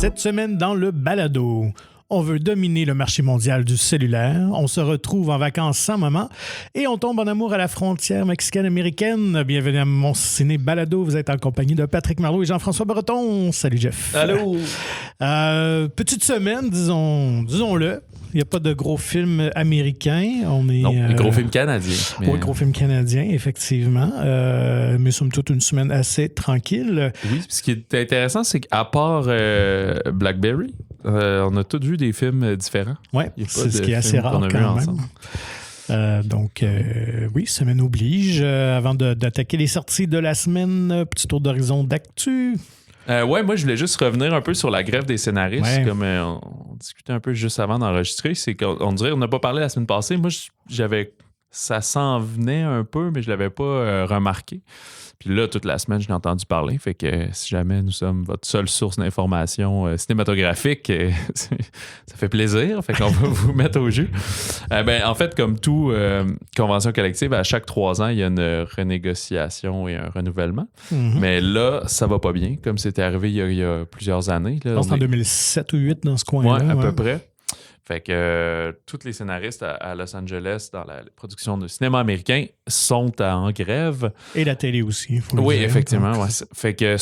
Cette semaine, dans le balado, on veut dominer le marché mondial du cellulaire. On se retrouve en vacances sans maman et on tombe en amour à la frontière mexicaine-américaine. Bienvenue à mon ciné balado. Vous êtes en compagnie de Patrick Marleau et Jean-François Breton. Salut, Jeff. Allô. Petite semaine, disons-le. Il n'y a pas de gros films américains. Non, les gros films canadiens. Mais... Oui, gros films canadiens, effectivement. Mais somme toute une semaine assez tranquille. Oui, ce qui est intéressant, c'est qu'à part Blackberry, on a tous vu des films différents. Oui, c'est ce qui est assez rare quand même. Oui, semaine oblige. Avant d'attaquer les sorties de la semaine, petit tour d'horizon d'actu. Moi, je voulais juste revenir un peu sur la grève des scénaristes. Ouais. Comme on discutait un peu juste avant d'enregistrer. C'est qu'on dirait, on n'a pas parlé la semaine passée. Moi, ça s'en venait un peu, mais je ne l'avais pas remarqué. Puis là, toute la semaine, je l'ai entendu parler. Fait que si jamais nous sommes votre seule source d'information cinématographique, ça fait plaisir. Fait qu'on va vous mettre au jeu. En fait, comme tout convention collective, à chaque 3 ans, il y a une renégociation et un renouvellement. Mm-hmm. Mais là, ça va pas bien, comme c'était arrivé il y a plusieurs années. Là, je pense en 2007 ou 2008 dans ce coin-là. Oui, à peu près. Fait que tous les scénaristes à Los Angeles, dans la production de cinéma américain, sont en grève. Et la télé aussi, il faut le dire. Oui, dire. effectivement. Ouais. Fait que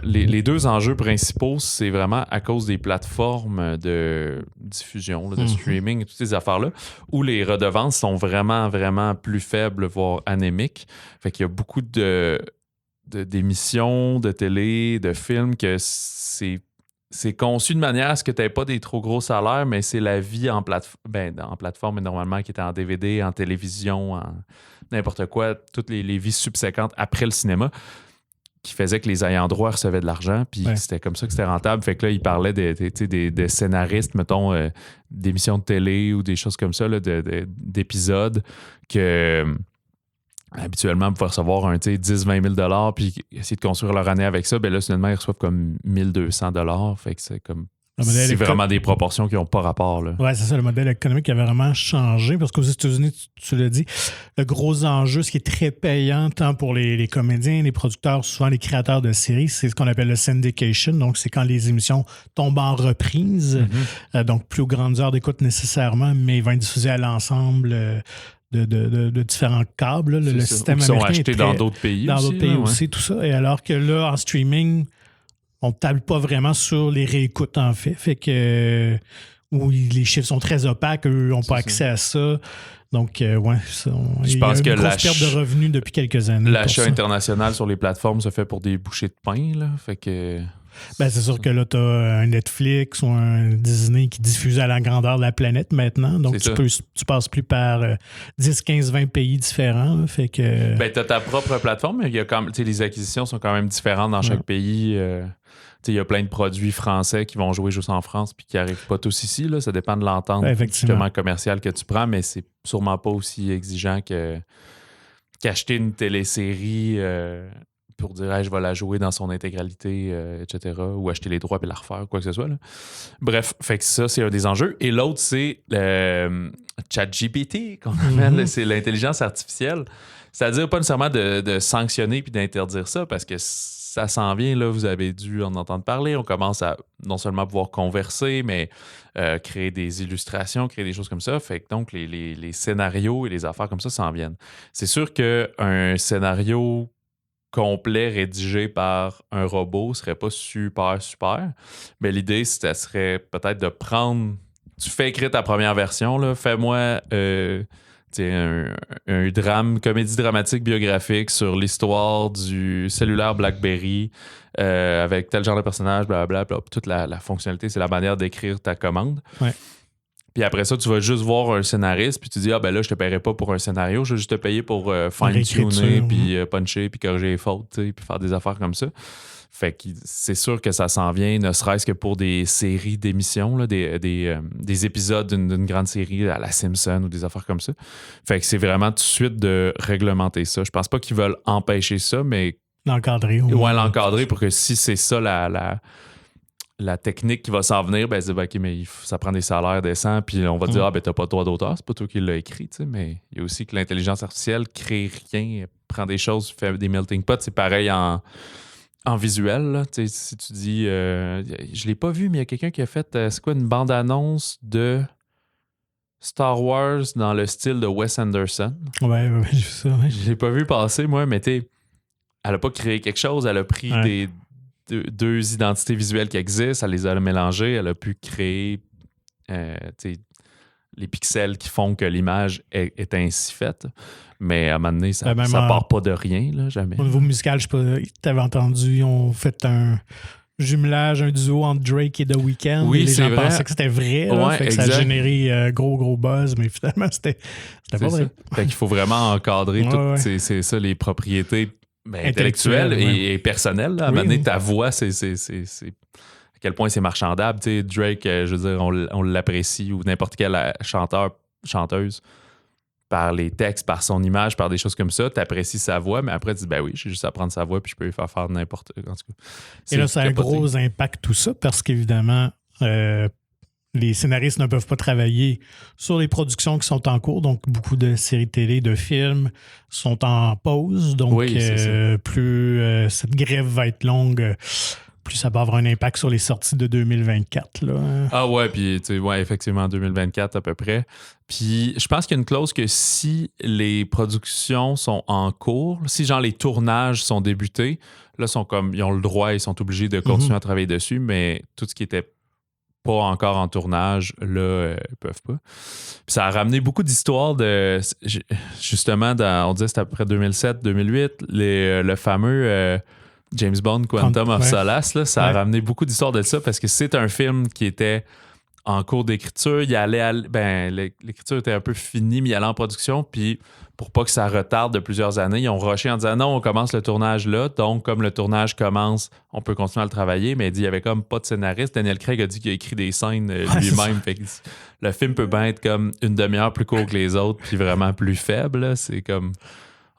les deux enjeux principaux, c'est vraiment à cause des plateformes de diffusion, là, de streaming et toutes ces affaires-là, où les redevances sont vraiment, vraiment plus faibles, voire anémiques. Fait qu'il y a beaucoup d'émissions, de télé, de films que c'est conçu de manière à ce que tu n'aies pas des trop gros salaires, mais c'est la vie en plateforme, mais normalement qui était en DVD, en télévision, en n'importe quoi, toutes les vies subséquentes après le cinéma, qui faisait que les ayants droit recevaient de l'argent, puis c'était comme ça que c'était rentable. Fait que là, il parlait des scénaristes, mettons, d'émissions de télé ou des choses comme ça, là, d'épisodes que... habituellement, pour recevoir un 10-20 000 puis essayer de construire leur année avec ça, ben là, finalement, ils reçoivent comme 1 200 $. Fait que c'est comme... C'est vraiment des proportions qui n'ont pas rapport. Oui, c'est ça, le modèle économique avait vraiment changé parce qu'aux États-Unis, tu l'as dit, le gros enjeu, ce qui est très payant tant pour les comédiens, les producteurs, souvent les créateurs de séries, c'est ce qu'on appelle le syndication. Donc, c'est quand les émissions tombent en reprise. Mm-hmm. Donc, plus aux grandes heures d'écoute nécessairement, mais ils vont être diffusés à l'ensemble... De différents câbles. Le système américain sont achetés dans d'autres pays dans aussi. Dans d'autres pays aussi, tout ça. Et alors que là, en streaming, on ne table pas vraiment sur les réécoutes, en fait. Fait que où les chiffres sont très opaques, eux n'ont pas accès à ça. Donc, il y a une grosse perte de revenus depuis quelques années. L'achat international sur les plateformes se fait pour des bouchées de pain, là. Fait que... c'est sûr que là, tu as un Netflix ou un Disney qui diffuse à la grandeur de la planète maintenant. Donc, tu passes plus par 10, 15, 20 pays différents. Là, fait que... tu as ta propre plateforme, mais il y a quand même, les acquisitions sont quand même différentes dans chaque pays. Il y a plein de produits français qui vont jouer juste en France puis qui n'arrivent pas tous ici. Là. Ça dépend de l'entente justement commerciale que tu prends, mais c'est sûrement pas aussi exigeant qu'acheter une télésérie... pour dire je vais la jouer dans son intégralité, etc. Ou acheter les droits et la refaire, quoi que ce soit. Là. Bref, fait que ça, c'est un des enjeux. Et l'autre, c'est le ChatGPT, qu'on appelle, c'est l'intelligence artificielle. C'est-à-dire pas nécessairement de sanctionner puis d'interdire ça, parce que ça s'en vient, là, vous avez dû en entendre parler. On commence à non seulement pouvoir converser, mais créer des illustrations, créer des choses comme ça. Fait que donc, les scénarios et les affaires comme ça s'en viennent. C'est sûr qu'un scénario complet rédigé par un robot serait pas super, mais l'idée, ça serait peut-être de prendre... Tu fais écrire ta première version, là, fais-moi un drame, comédie dramatique biographique sur l'histoire du cellulaire BlackBerry avec tel genre de personnage, blablabla. Toute la fonctionnalité, c'est la manière d'écrire ta commande. Ouais. Puis après ça, tu vas juste voir un scénariste, puis tu dis, là, je te paierai pas pour un scénario, je vais juste te payer pour fine-tuner, puis puncher, puis corriger les fautes, puis faire des affaires comme ça. Fait que c'est sûr que ça s'en vient, ne serait-ce que pour des séries d'émissions, là, des épisodes d'une grande série à la Simpson ou des affaires comme ça. Fait que c'est vraiment tout de suite de réglementer ça. Je pense pas qu'ils veulent empêcher ça, mais... L'encadrer. Ouais, l'encadrer pour que si c'est ça la technique qui va s'en venir, c'est OK, mais ça prend des salaires décents, puis on va dire, t'as pas de droit d'auteur, c'est pas toi qui l'as écrit, tu sais, mais il y a aussi que l'intelligence artificielle crée rien, prend des choses, fait des melting pots, c'est pareil en visuel, là, si tu dis... je l'ai pas vu, mais il y a quelqu'un qui a fait, c'est quoi, une bande-annonce de Star Wars dans le style de Wes Anderson. Ouais, j'ai vu ça. Ouais. Je l'ai pas vu passer, moi, mais elle a pas créé quelque chose, elle a pris deux identités visuelles qui existent, elle les a mélangées, elle a pu créer les pixels qui font que l'image est ainsi faite. Mais à un moment donné, ça part pas de rien, là, jamais. Au niveau musical, je sais pas, t'avais entendu, ils ont fait un jumelage, un duo entre Drake et The Weeknd. Oui, les gens vrai. pensaient que c'était vrai. Là, fait que ça a généré gros buzz, mais finalement, c'était pas vrai. Fait qu'il faut vraiment encadrer toutes c'est ça, les propriétés intellectuelles et personnelles. Là. À un moment donné, ta voix, c'est à quel point c'est marchandable. Tu sais, Drake, je veux dire, on l'apprécie, ou n'importe quel chanteuse, par les textes, par son image, par des choses comme ça. Tu apprécies sa voix, mais après, tu dis, ben oui, j'ai juste à prendre sa voix puis je peux lui faire n'importe quoi. En tout cas, et là, ça a un gros impact, tout ça, parce qu'évidemment, les scénaristes ne peuvent pas travailler sur les productions qui sont en cours. Donc, beaucoup de séries télé, de films sont en pause. Donc, plus cette grève va être longue, plus ça va avoir un impact sur les sorties de 2024. Là. Ah ouais, puis effectivement, 2024 à peu près. Puis je pense qu'il y a une clause que si les productions sont en cours, si genre les tournages sont débutés, là, ils ont le droit, ils sont obligés de continuer à travailler dessus, mais tout ce qui était pas encore en tournage, là, ils peuvent pas. Puis ça a ramené beaucoup d'histoires de... Justement, on disait c'était après 2007-2008, le fameux... James Bond, Quantum of Solace, là, ça a ramené beaucoup d'histoires de ça parce que c'est un film qui était en cours d'écriture. L'écriture était un peu finie, mais il allait en production. Puis pour pas que ça retarde de plusieurs années, ils ont rushé en disant non, on commence le tournage là. Donc, comme le tournage commence, on peut continuer à le travailler. Mais il y avait comme pas de scénariste. Daniel Craig a dit qu'il a écrit des scènes lui-même. Fait que le film peut bien être comme une demi-heure plus court que les autres, puis vraiment plus faible. Là. C'est comme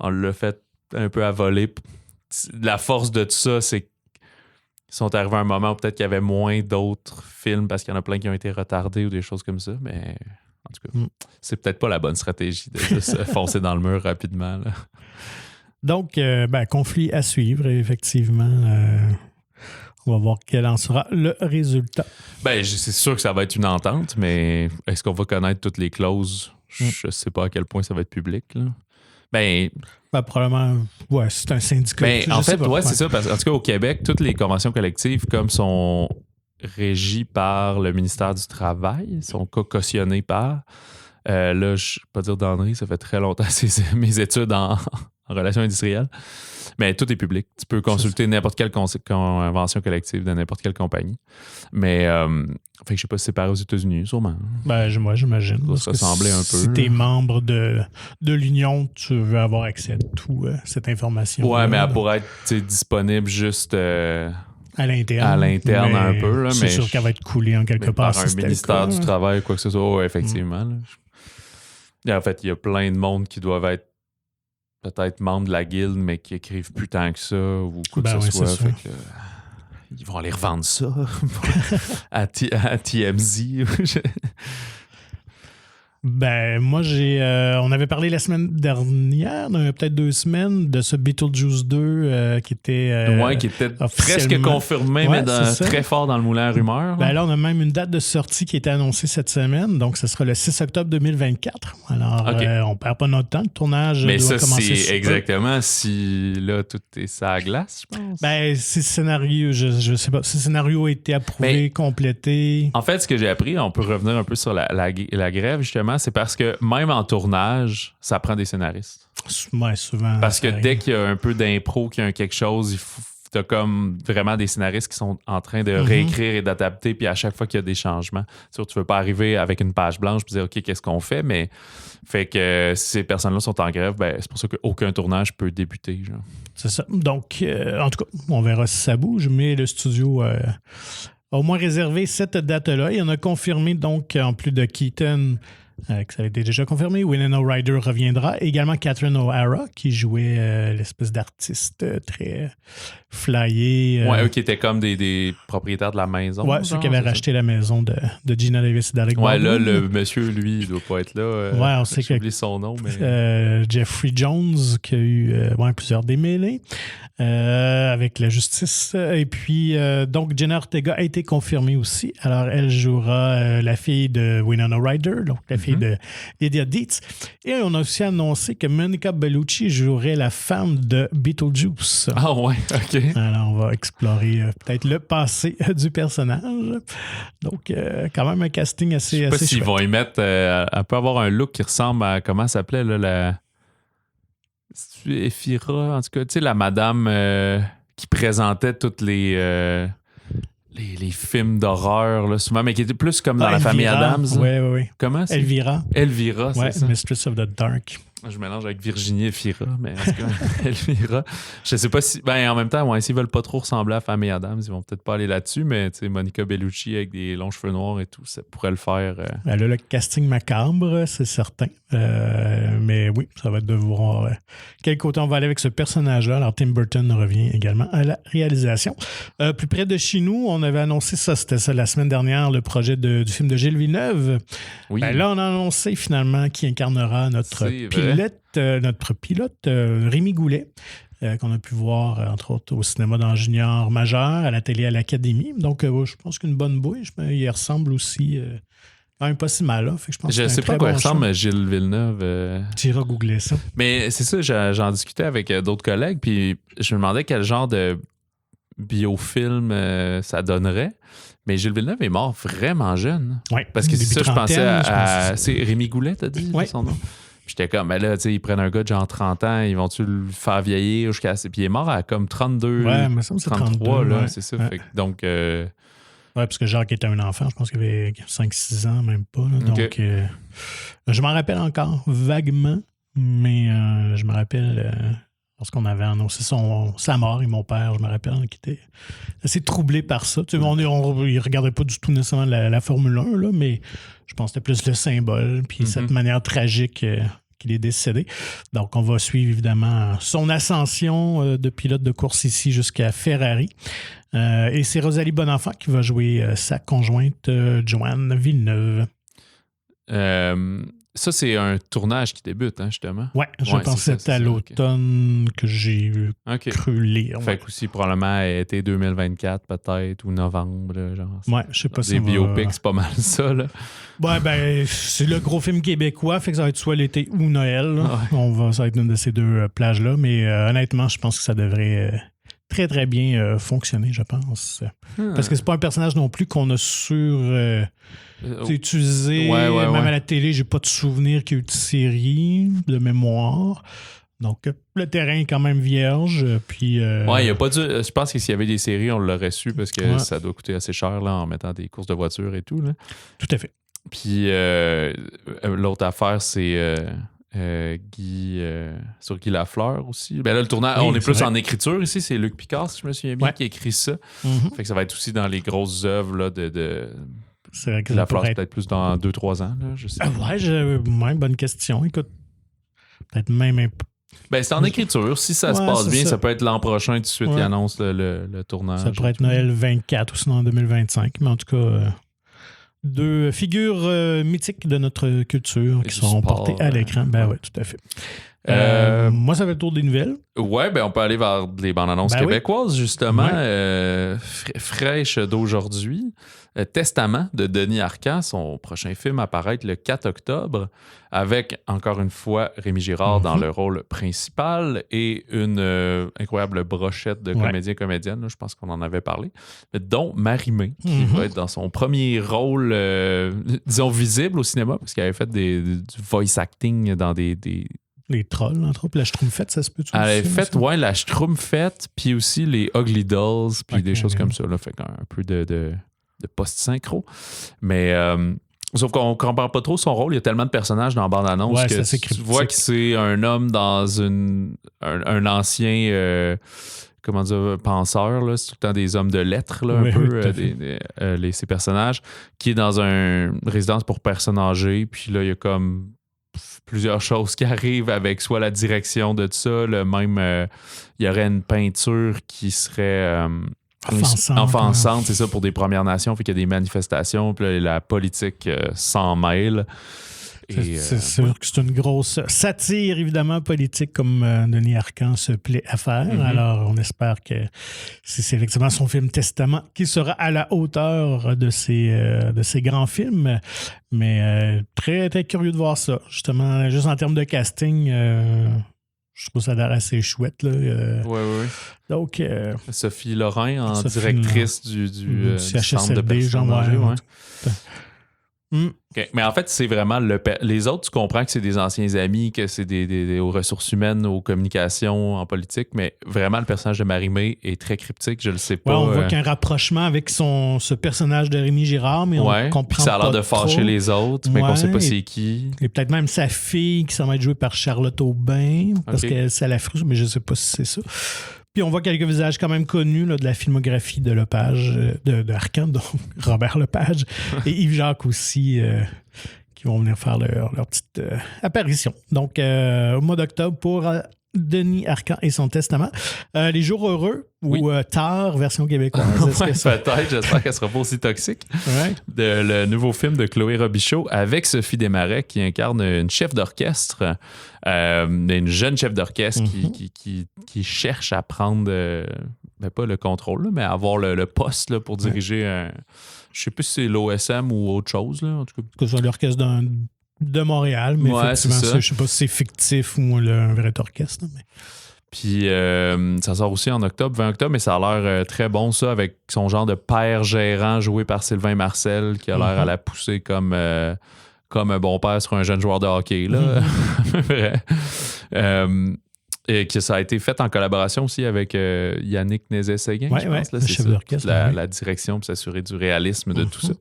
on l'a fait un peu à voler. La force de tout ça, c'est qu'ils sont arrivés à un moment où peut-être qu'il y avait moins d'autres films parce qu'il y en a plein qui ont été retardés ou des choses comme ça, mais en tout cas, c'est peut-être pas la bonne stratégie de juste foncer dans le mur rapidement. Là. Donc, conflit à suivre, effectivement. On va voir quel en sera le résultat. C'est sûr que ça va être une entente, mais est-ce qu'on va connaître toutes les clauses? Je sais pas à quel point ça va être public, là. Probablement, c'est un syndicat. En fait, c'est ça. Parce qu'en tout cas, au Québec, toutes les conventions collectives, comme sont régies par le ministère du Travail, sont cautionnées par. Là, je ne vais pas dire d'Henri, ça fait très longtemps, c'est mes études en relations industrielles. Mais tout est public. Tu peux consulter n'importe quelle convention collective de n'importe quelle compagnie. Mais, fait que je sais pas si c'est pareil aux États-Unis, sûrement. Moi, j'imagine. Ça ressemblait un peu. Si tu es membre de l'Union, tu veux avoir accès à toute cette information. Ouais, mais elle pourrait être disponible juste à l'interne un peu. Là, c'est sûr qu'elle va être coulée en quelque part. Par un ministère du Travail, quoi que ce soit. Ouais, effectivement. Et en fait, il y a plein de monde qui doivent être peut-être membres de la guilde, mais qui écrivent plus tant que ça ou quoi que ce soit. Fait que, ils vont aller revendre ça à TMZ. Moi, on avait parlé la semaine dernière, peut-être 2 semaines, de ce Beetlejuice 2 qui était qui était presque confirmé, mais très fort dans le moulin à rumeurs. Là, on a même une date de sortie qui a été annoncée cette semaine, donc ce sera le 6 octobre 2024. Alors, on perd pas notre temps, le tournage doit commencer. C'est exactement si là, tout est ça à glace, je pense. Si le scénario, je sais pas, si le scénario a été approuvé, complété. En fait, ce que j'ai appris, on peut revenir un peu sur la grève, justement, c'est parce que même en tournage, ça prend des scénaristes. Ouais, souvent. Parce que dès qu'il y a un peu d'impro, qu'il y a quelque chose, t'as comme vraiment des scénaristes qui sont en train de réécrire et d'adapter, puis à chaque fois qu'il y a des changements. Tu veux pas arriver avec une page blanche et dire OK, qu'est-ce qu'on fait? Mais fait que si ces personnes-là sont en grève, c'est pour ça qu'aucun tournage peut débuter. Genre. C'est ça. Donc, en tout cas, on verra si ça bouge, mais le studio a au moins réservé cette date-là. Il en a confirmé, donc, en plus de Keaton, que ça avait été déjà confirmé. Winona Ryder reviendra. Également Catherine O'Hara, qui jouait l'espèce d'artiste très flyé. Ouais, qui étaient comme des propriétaires de la maison. Ouais, ceux qui avaient racheté la maison de Gina Davis et d'Alec Baldwin. Ouais, là, le monsieur, lui, il doit pas être là. Ouais, on sait que... J'oublie son nom, mais... Jeffrey Jones, qui a eu plusieurs démêlés avec la justice. Et puis, donc, Jenna Ortega a été confirmée aussi. Alors, elle jouera la fille de Winona Ryder, donc la fille de Lydia Dietz. Et on a aussi annoncé que Monica Bellucci jouerait la femme de Beetlejuice. Ah ouais, OK. Alors, on va explorer peut-être le passé du personnage. Donc, quand même un casting assez Je sais pas s'ils chouette. vont y mettre... elle peut avoir un look qui ressemble à... Comment ça s'appelait, là, la... Ephira, en tout cas, tu sais, la madame qui présentait toutes les films d'horreur, là, souvent, mais qui était plus comme dans la famille Addams. Oui. Comment c'est? Elvira, c'est ça. Mistress of the Dark. Je mélange avec Virginie et Ephira, mais en tout cas, Elvira. Je sais pas si... Ben, en même temps, s'ils veulent pas trop ressembler à famille Addams, ils vont peut-être pas aller là-dessus, mais tu sais, Monica Bellucci avec des longs cheveux noirs et tout, ça pourrait le faire. Elle a le casting macabre, c'est certain. Mais oui, ça va être de voir quel côté on va aller avec ce personnage-là. Alors, Tim Burton revient également à la réalisation. Plus près de chez nous, on avait annoncé ça, c'était ça la semaine dernière, le projet du film de Gilles Villeneuve. Oui. Ben là, on a annoncé finalement qui incarnera notre pilote, Rémi Goulet. Qu'on a pu voir, entre autres, au cinéma dans Junior Majeur, à la télé à l'Académie. Donc, je pense qu'une bonne bouille. Il ressemble aussi quand même pas si mal. Là. Fait que je sais pas à quoi il ressemble à Gilles Villeneuve. Tu iras googler ça. Mais c'est ça, j'en discutais avec d'autres collègues, puis je me demandais quel genre de biofilm ça donnerait. Mais Gilles Villeneuve est mort vraiment jeune. Oui. Parce que c'est ça, je pensais à... C'est Rémi Goulet, t'as dit son nom? J'étais comme, ben là, tu sais, ils prennent un gars de genre 30 ans, ils vont-tu le faire vieillir jusqu'à... Puis il est mort à comme 32, ouais, mais ça me 33, 32, là, ouais. c'est ça. Ouais. Fait que, donc... Ouais, parce que Jacques était un enfant, je pense qu'il avait 5-6 ans, même pas. Là. Donc, okay. Je m'en rappelle encore vaguement, mais je me rappelle... Lorsqu'on avait annoncé sa mort et mon père, je me rappelle, qui était assez troublé par ça. Tu sais, il ne regardait pas du tout nécessairement la Formule 1, là, mais je pense que c'était plus le symbole, puis cette manière tragique qu'il est décédé. Donc, on va suivre évidemment son ascension de pilote de course ici jusqu'à Ferrari. Et c'est Rosalie Bonenfant qui va jouer sa conjointe Joanne Villeneuve. Ça, c'est un tournage qui débute, hein, justement. Oui, je pensais que c'était à l'automne que j'ai cru lire. Fait qu'aussi, probablement, été 2024, peut-être, ou novembre. Là, genre. Ouais, je sais pas si des biopics, c'est pas mal ça, là. Ouais, ben, c'est le gros film québécois, fait que ça va être soit l'été ou Noël. Ouais. Ça va être une de ces deux plages-là, mais honnêtement, je pense que ça devrait... très, très bien fonctionner, je pense. Parce que c'est pas un personnage non plus qu'on a utilisé. Même à la télé, j'ai pas de souvenir qu'il y a eu de série, de mémoire. Donc, le terrain est quand même vierge. Puis, ouais, il y a pas je pense que s'il y avait des séries, on l'aurait su parce que ça doit coûter assez cher là, en mettant des courses de voitures et tout. Là. Tout à fait. Puis, l'autre affaire, c'est... sur Guy Lafleur aussi. Ben là, le tournage, on est plus en écriture ici. C'est Luc Picard, si je me souviens bien, qui a écrit ça. Fait que ça va être aussi dans les grosses œuvres là, de c'est vrai que Lafleur, peut-être plus dans 2-3 ans. Là, je sais pas. Bonne question. Écoute, peut-être même un peu. Ben, c'est en écriture. Si ça se passe bien, ça peut être l'an prochain. Tout de suite, il annonce le tournage. Ça pourrait être Noël 24 ou sinon en 2025. Mais en tout cas... deux figures mythiques de notre culture qui seront portées à l'écran. Ben oui, tout à fait. Moi, ça fait le tour des nouvelles. Ouais, ben on peut aller vers les bandes annonces québécoises, justement. Fraîche d'aujourd'hui. Testament de Denis Arcand, son prochain film apparaît le 4 octobre, avec, encore une fois, Rémi Girard dans le rôle principal et une incroyable brochette de comédiens et comédiennes, là, je pense qu'on en avait parlé, dont Marie-Mé, qui va être dans son premier rôle, disons, visible au cinéma, parce qu'elle avait fait du voice acting dans les trolls, entre autres. La Schtroumpfette, ça se peut-tu Elle a fait, la Schtroumpfette, puis aussi les Ugly Dolls, puis des choses comme ça. Là, fait un peu de post-synchro. Mais sauf qu'on ne comprend pas trop son rôle. Il y a tellement de personnages dans la bande-annonce que tu vois que c'est un homme dans un ancien comment dire, penseurs, là, c'est tout le temps des hommes de lettres, là, un peu, ces personnages, qui est dans une résidence pour personnes âgées. Puis là, il y a comme plusieurs choses qui arrivent avec soit la direction de tout ça, il y aurait une peinture qui serait offensante, c'est ça, pour des Premières Nations, fait qu'il y a des manifestations, puis là, la politique s'en mêle. C'est sûr que c'est une grosse satire, évidemment, politique, comme Denis Arcand se plaît à faire. Mm-hmm. Alors, on espère que c'est effectivement son film Testament qui sera à la hauteur de ces grands films. Mais très, très curieux de voir ça. Justement, juste en termes de casting, je trouve ça a l'air assez chouette. Oui. Donc, Sophie Lorrain, en directrice du centre de personnes âgées. Okay. Mais en fait, c'est vraiment les autres, tu comprends que c'est des anciens amis, que c'est des aux ressources humaines, aux communications, en politique, mais vraiment, le personnage de Marie-Mé est très cryptique, je le sais pas. Ouais, on voit qu'il y a un rapprochement avec ce personnage de Rémi Girard, mais on comprend pas. Ça a l'air de fâcher les autres, mais qu'on sait pas c'est qui. Et peut-être même sa fille qui semble être jouée par Charlotte Aubin, parce que ça la frustre, mais je sais pas si c'est ça. Puis on voit quelques visages quand même connus là, de la filmographie de Lepage, de Arcand, donc Robert Lepage, et Yves-Jacques aussi, qui vont venir faire leur petite apparition. Donc, au mois d'octobre pour Denis Arcand et son Testament. Les Jours heureux ou Tard, version québécoise. Peut-être, j'espère qu'elle sera pas aussi toxique. Ouais. Le nouveau film de Chloé Robichaud avec Sophie Desmarais qui incarne une chef d'orchestre, une jeune chef d'orchestre qui cherche à prendre, pas le contrôle, là, mais à avoir le poste là, pour diriger je sais plus si c'est l'OSM ou autre chose. Là, en tout cas, c'est l'orchestre de Montréal, mais effectivement, je sais pas si c'est fictif ou un vrai orchestre. Mais... Puis ça sort aussi en octobre, 20 octobre, mais ça a l'air très bon, ça, avec son genre de père gérant joué par Sylvain Marcel, qui a l'air à la pousser comme un bon père sur un jeune joueur de hockey. Là. Et que ça a été fait en collaboration aussi avec Yannick Nézet-Séguin, je pense. Là, le chef d'orchestre. La direction pour s'assurer du réalisme de tout ça.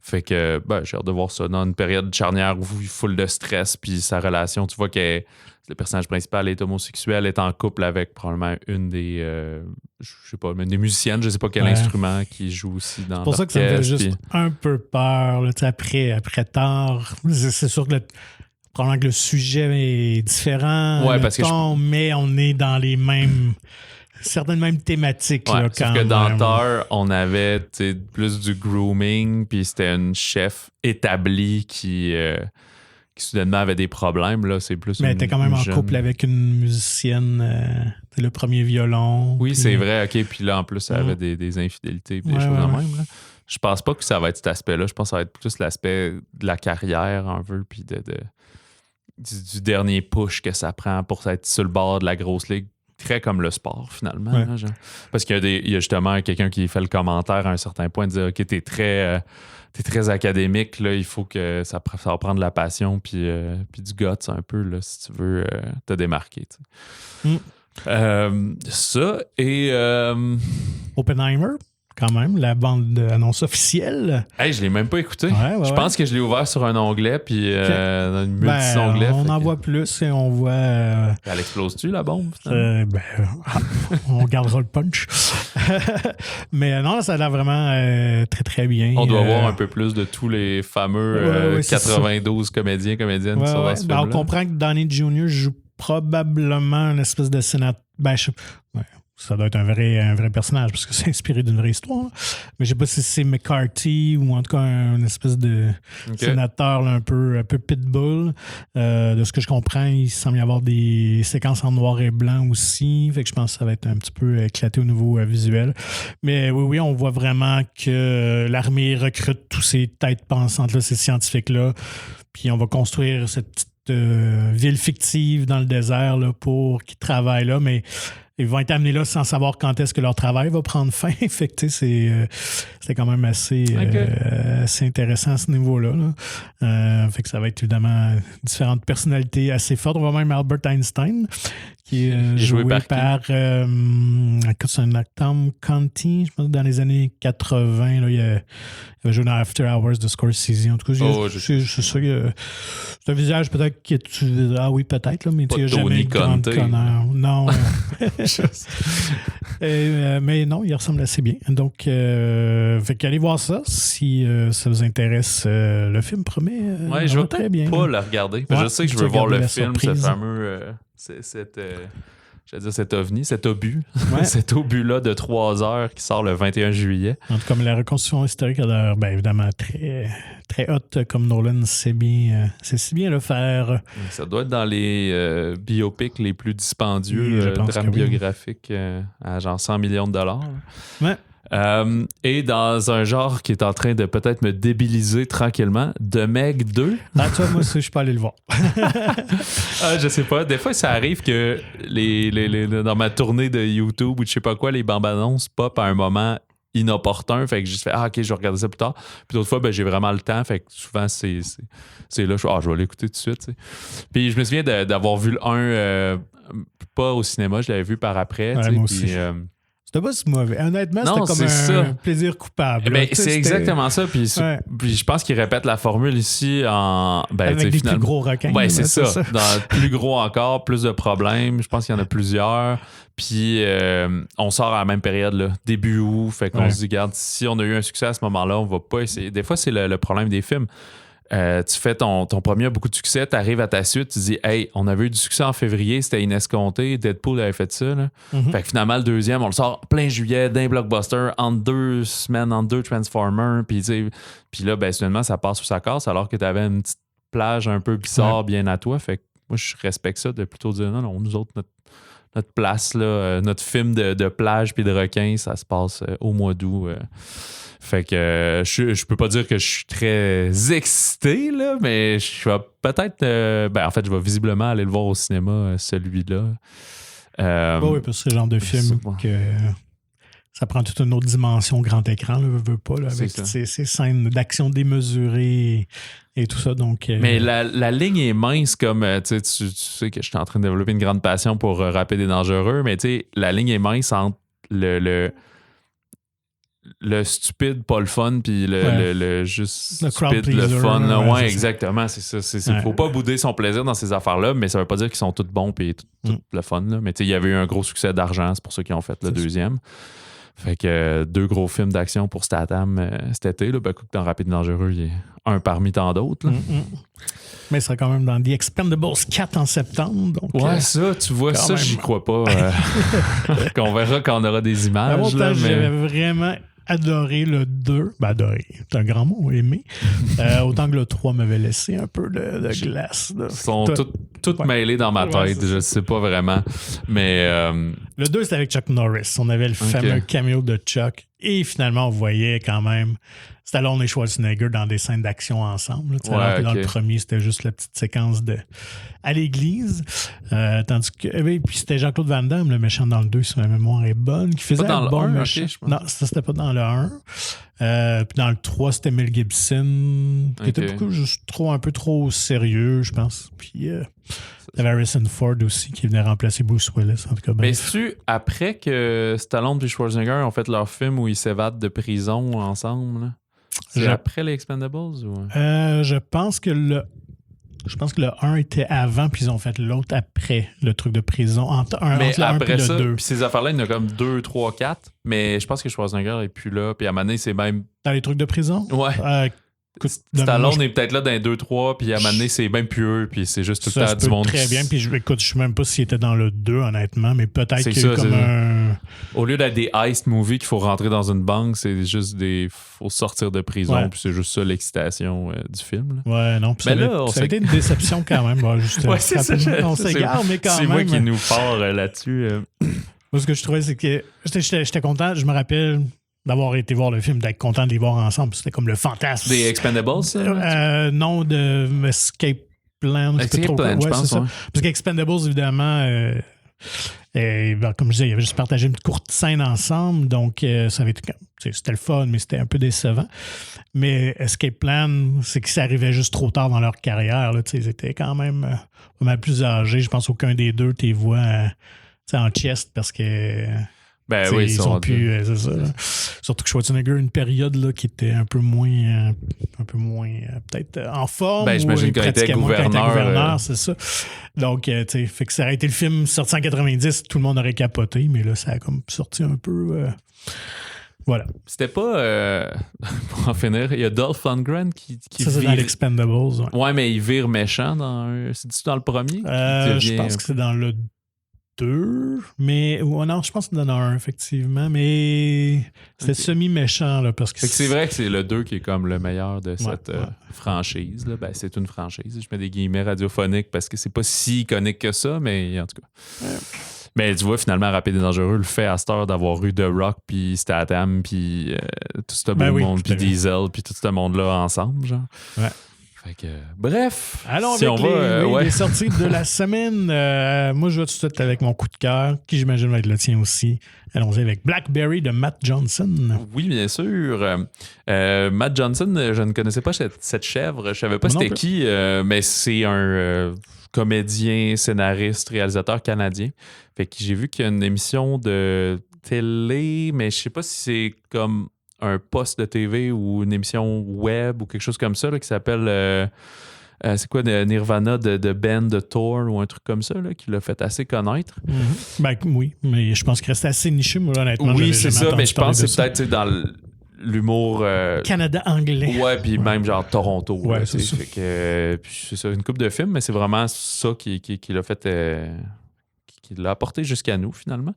Fait que j'ai hâte de voir ça dans une période charnière où il est full de stress, puis sa relation, tu vois que le personnage principal est homosexuel, est en couple avec probablement une des je sais pas, des musiciennes, je sais pas quel instrument qui joue aussi dans l'orchestre. C'est pour ça que ça me fait juste un peu peur. Là, après Tard, c'est sûr que probablement que le sujet est différent, mais on est dans les mêmes... certaines mêmes thématiques. Ouais, là, sauf que dans Tard, on avait plus du grooming, puis c'était une chef établie qui soudainement avait des problèmes. Là, c'est plus mais elle était quand même en couple avec une musicienne, le premier violon. Oui, c'est vrai. OK, puis là, en plus, elle avait des infidélités et des choses de même. Là. Je pense pas que ça va être cet aspect-là. Je pense que ça va être plus l'aspect de la carrière, un peu, puis du dernier push que ça prend pour être sur le bord de la grosse ligue. Très comme le sport, finalement. Ouais. Là, parce qu'il y a justement quelqu'un qui fait le commentaire à un certain point de dire « OK, t'es très académique, là, il faut que ça va prendre de la passion puis du guts un peu, là, si tu veux te démarquer. » Ça et... Oppenheimer, quand même, la bande-annonce officielle. Hey, je l'ai même pas écouté. Je pense que je l'ai ouvert sur un onglet, puis dans une multi-onglet. On en voit plus et on voit... Elle explose-tu, la bombe? On gardera le punch. Mais non, ça a l'air vraiment très, très bien. On doit voir un peu plus de tous les fameux 92 comédiennes sur la film. On comprend que Downey Jr. joue probablement une espèce de sénateur. Ça doit être un vrai personnage parce que c'est inspiré d'une vraie histoire. Là. Mais je sais pas si c'est McCarthy ou en tout cas une espèce de sénateur là, un peu pitbull. De ce que je comprends, il semble y avoir des séquences en noir et blanc aussi. Fait que je pense que ça va être un petit peu éclaté au niveau visuel. Mais oui, on voit vraiment que l'armée recrute tous ces têtes pensantes-là, ces scientifiques-là. Puis on va construire cette petite ville fictive dans le désert là, pour qu'ils travaillent là. Mais ils vont être amenés là sans savoir quand est-ce que leur travail va prendre fin. Fait que, c'est quand même assez intéressant à ce niveau-là. Là. Fait que ça va être évidemment différentes personnalités assez fortes. On voit même Albert Einstein qui est joué par c'est un acteur Conti, je pense dans les années 80. Là, il avait joué dans After Hours de Scorsese. En tout cas, c'est ça. C'est un visage peut-être qui est... Ah oui, peut-être, là, mais tu n'as jamais grande connard. Non. Mais non, il ressemble assez bien. Donc, fait qu'allez voir ça si ça vous intéresse. Le film promet je vais très bien. Pas le regarder. Je sais que je veux voir le film, ce fameux... cet ovni, cet obus. Cet obus-là de 3 heures qui sort le 21 juillet. En tout cas, la reconstruction historique a l'air, évidemment, très, très haute, comme Nolan sait si bien le faire. Ça doit être dans les biopics les plus dispendieux, drames biographiques à genre 100 millions de dollars. Ouais. Et dans un genre qui est en train de peut-être me débiliser tranquillement, The Meg 2. Ah, toi, moi aussi, je peux aller le voir. Je sais pas. Des fois, ça arrive que dans ma tournée de YouTube ou je sais pas quoi, les bandes annonces pop à un moment inopportun. Fait que je fais OK, je vais regarder ça plus tard. Puis d'autres fois, j'ai vraiment le temps. Fait que souvent, c'est là, je vais l'écouter tout de suite. T'sais. Puis je me souviens d'avoir vu le 1 pas au cinéma, je l'avais vu par après. Ouais, moi aussi. C'était pas si mauvais. Honnêtement, c'était comme un plaisir coupable. Mais c'est exactement ça. Puis je pense qu'ils répètent la formule ici en... avec des plus gros requins. Oui, c'est ça. Dans plus gros encore, plus de problèmes. Je pense qu'il y en a plusieurs. Puis on sort à la même période, là, début août. Fait qu'on se dit, regarde, si on a eu un succès à ce moment-là, on va pas essayer. Des fois, c'est le problème des films. Tu fais ton premier a beaucoup de succès, tu arrives à ta suite, tu dis hey, on avait eu du succès en février, c'était inescompté, Deadpool avait fait ça. Là. Fait que finalement, le deuxième, on le sort plein juillet, d'un blockbuster, en 2 semaines, en 2 Transformers, puis là, soudainement, ça passe ou ça casse, alors que tu avais une petite plage un peu bizarre bien à toi. Fait que moi, je respecte ça de plutôt dire non, nous autres, notre place, là, notre film de plage puis de requins, ça se passe au mois d'août. Fait que je peux pas dire que je suis très excité, là, mais je vais peut-être... en fait, je vais visiblement aller le voir au cinéma, celui-là. Oui, parce que c'est le genre de film que ça prend toute une autre dimension grand écran, là, veut pas, là, avec ces scènes d'action démesurées et tout ça. Donc, mais la ligne est mince, comme tu sais que je suis en train de développer une grande passion pour Rapide et Dangereux, mais tu sais, la ligne est mince entre le stupide, pas le fun, puis le juste le stupide, le fun. Ouais, exactement, c'est ça. Faut pas bouder son plaisir dans ces affaires-là, mais ça veut pas dire qu'ils sont tous bons puis tout le fun. Là. Mais tu sais, il y avait eu un gros succès d'argent, c'est pour ça qu'ils ont fait le deuxième. Fait que 2 gros films d'action pour Statham cet été. Là, dans Rapide et Dangereux, il y a un parmi tant d'autres. Mais il sera quand même dans The Expendables 4 en septembre. Donc, ça, tu vois, ça, j'y crois pas. Qu'on verra quand on aura des images. J'avais vraiment adoré le 2. Adoré, c'est un grand mot, aimé. Autant que le 3 m'avait laissé un peu de glace. Là. Ils sont toutes mêlés dans ma tête. Je sais pas vraiment. Mais le 2, c'était avec Chuck Norris. On avait le fameux cameo de Chuck. Et finalement, on voyait quand même Stallone et Schwarzenegger dans des scènes d'action ensemble. Alors que dans le premier, c'était juste la petite séquence à l'église. Tandis que puis c'était Jean-Claude Van Damme, le méchant dans le 2, si ma mémoire est bonne, qui faisait un bon méchant. Non, ça, c'était pas dans le 1. Puis dans le 3, c'était Mel Gibson, qui était un peu trop sérieux, je pense. Puis il y avait Harrison Ford aussi, qui venait remplacer Bruce Willis. En tout cas, mais c'est-tu après que Stallone et Schwarzenegger ont fait leur film où ils s'évadent de prison ensemble? Là? C'est après les Expendables? Ou... je pense que le 1 était avant, puis ils ont fait l'autre après le truc de prison. Entre le 1 et le 2. Puis ces affaires-là, il y en a comme 2, 3, 4. Mais je pense que Schwarzenegger n'est plus là. Puis à un moment donné, c'est même... Dans les trucs de prison? Ouais. Stallone est peut-être là dans les 2-3, puis à un moment donné, c'est même plus eux, puis c'est juste tout le temps du monde. Très bien, puis je sais même pas s'il était dans le 2, honnêtement, mais peut-être qu'il y a comme un... Au lieu d'être des heist movies qu'il faut rentrer dans une banque, c'est juste faut sortir de prison, puis c'est juste ça l'excitation du film. Là. Ouais, non, puis ça a été une déception quand même. C'est ça. On s'égare, mais quand même. C'est moi qui nous part là-dessus. Moi, ce que je trouvais, c'est que j'étais content, je me rappelle... d'avoir été voir le film, d'être content de les voir ensemble. C'était comme le fantasme. Des Expendables, ça? Non, de Escape Plan. Escape Plan, je pense. Ça. Parce qu'Expendables, évidemment, Et, comme je disais, il avait juste partagé une courte scène ensemble, donc ça avait été, c'était le fun, mais c'était un peu décevant. Mais Escape Plan, c'est que ça arrivait juste trop tard dans leur carrière. Là, ils étaient quand même pas mal plus âgés. Je pense qu'aucun des deux t'es voit en chest parce que... Ben oui, ils sont plus. C'est ça. Surtout que Schwarzenegger, une période là, qui était un peu moins peut-être en forme. Ben, j'imagine qu'il était gouverneur. C'est ça. Donc, fait que ça aurait été le film sorti en 90, tout le monde aurait capoté, mais là, ça a comme sorti un peu. Voilà. C'était pas. Pour en finir, il y a Dolph Lundgren qui ça, c'est dans l'Expendables. Ouais, mais il vire méchant c'est-tu dans le premier? Je pense que c'est dans le 2, mais non, je pense qu'il y en a un, effectivement, mais c'était semi-méchant, là, parce que c'est vrai que c'est le 2 qui est comme le meilleur de cette franchise, là. Ben, c'est une franchise, je mets des guillemets radiophoniques parce que c'est pas si iconique que ça, mais en tout cas. Mais tu vois, finalement, Rapide et Dangereux le fait à cette heure d'avoir eu The Rock, puis Statham, puis tout ce beau monde, puis Diesel, puis tout ce monde-là ensemble, genre. Ouais. Fait que, bref. Allons avec les sorties de la semaine. Moi, je vais tout de suite avec mon coup de cœur, qui j'imagine va être le tien aussi. Allons-y avec Blackberry de Matt Johnson. Oui, bien sûr. Matt Johnson, je ne connaissais pas cette chèvre. Je savais pas c'était qui, mais c'est un comédien, scénariste, réalisateur canadien. Fait que j'ai vu qu'il y a une émission de télé, mais je sais pas si c'est comme un poste de TV ou une émission web ou quelque chose comme ça là, qui s'appelle c'est quoi Nirvana de Ben de Thor ou un truc comme ça là, qui l'a fait assez connaître. Mm-hmm. Ben oui, mais je pense qu'il reste assez niché, moi, honnêtement. Oui, c'est ça, mais je pense que c'est peut-être dans l'humour Canada anglais. Ouais, puis même genre Toronto. Ouais, là, c'est ça. Fait que, puis c'est ça, une couple de films, mais c'est vraiment ça qui l'a fait qui l'a apporté jusqu'à nous, finalement.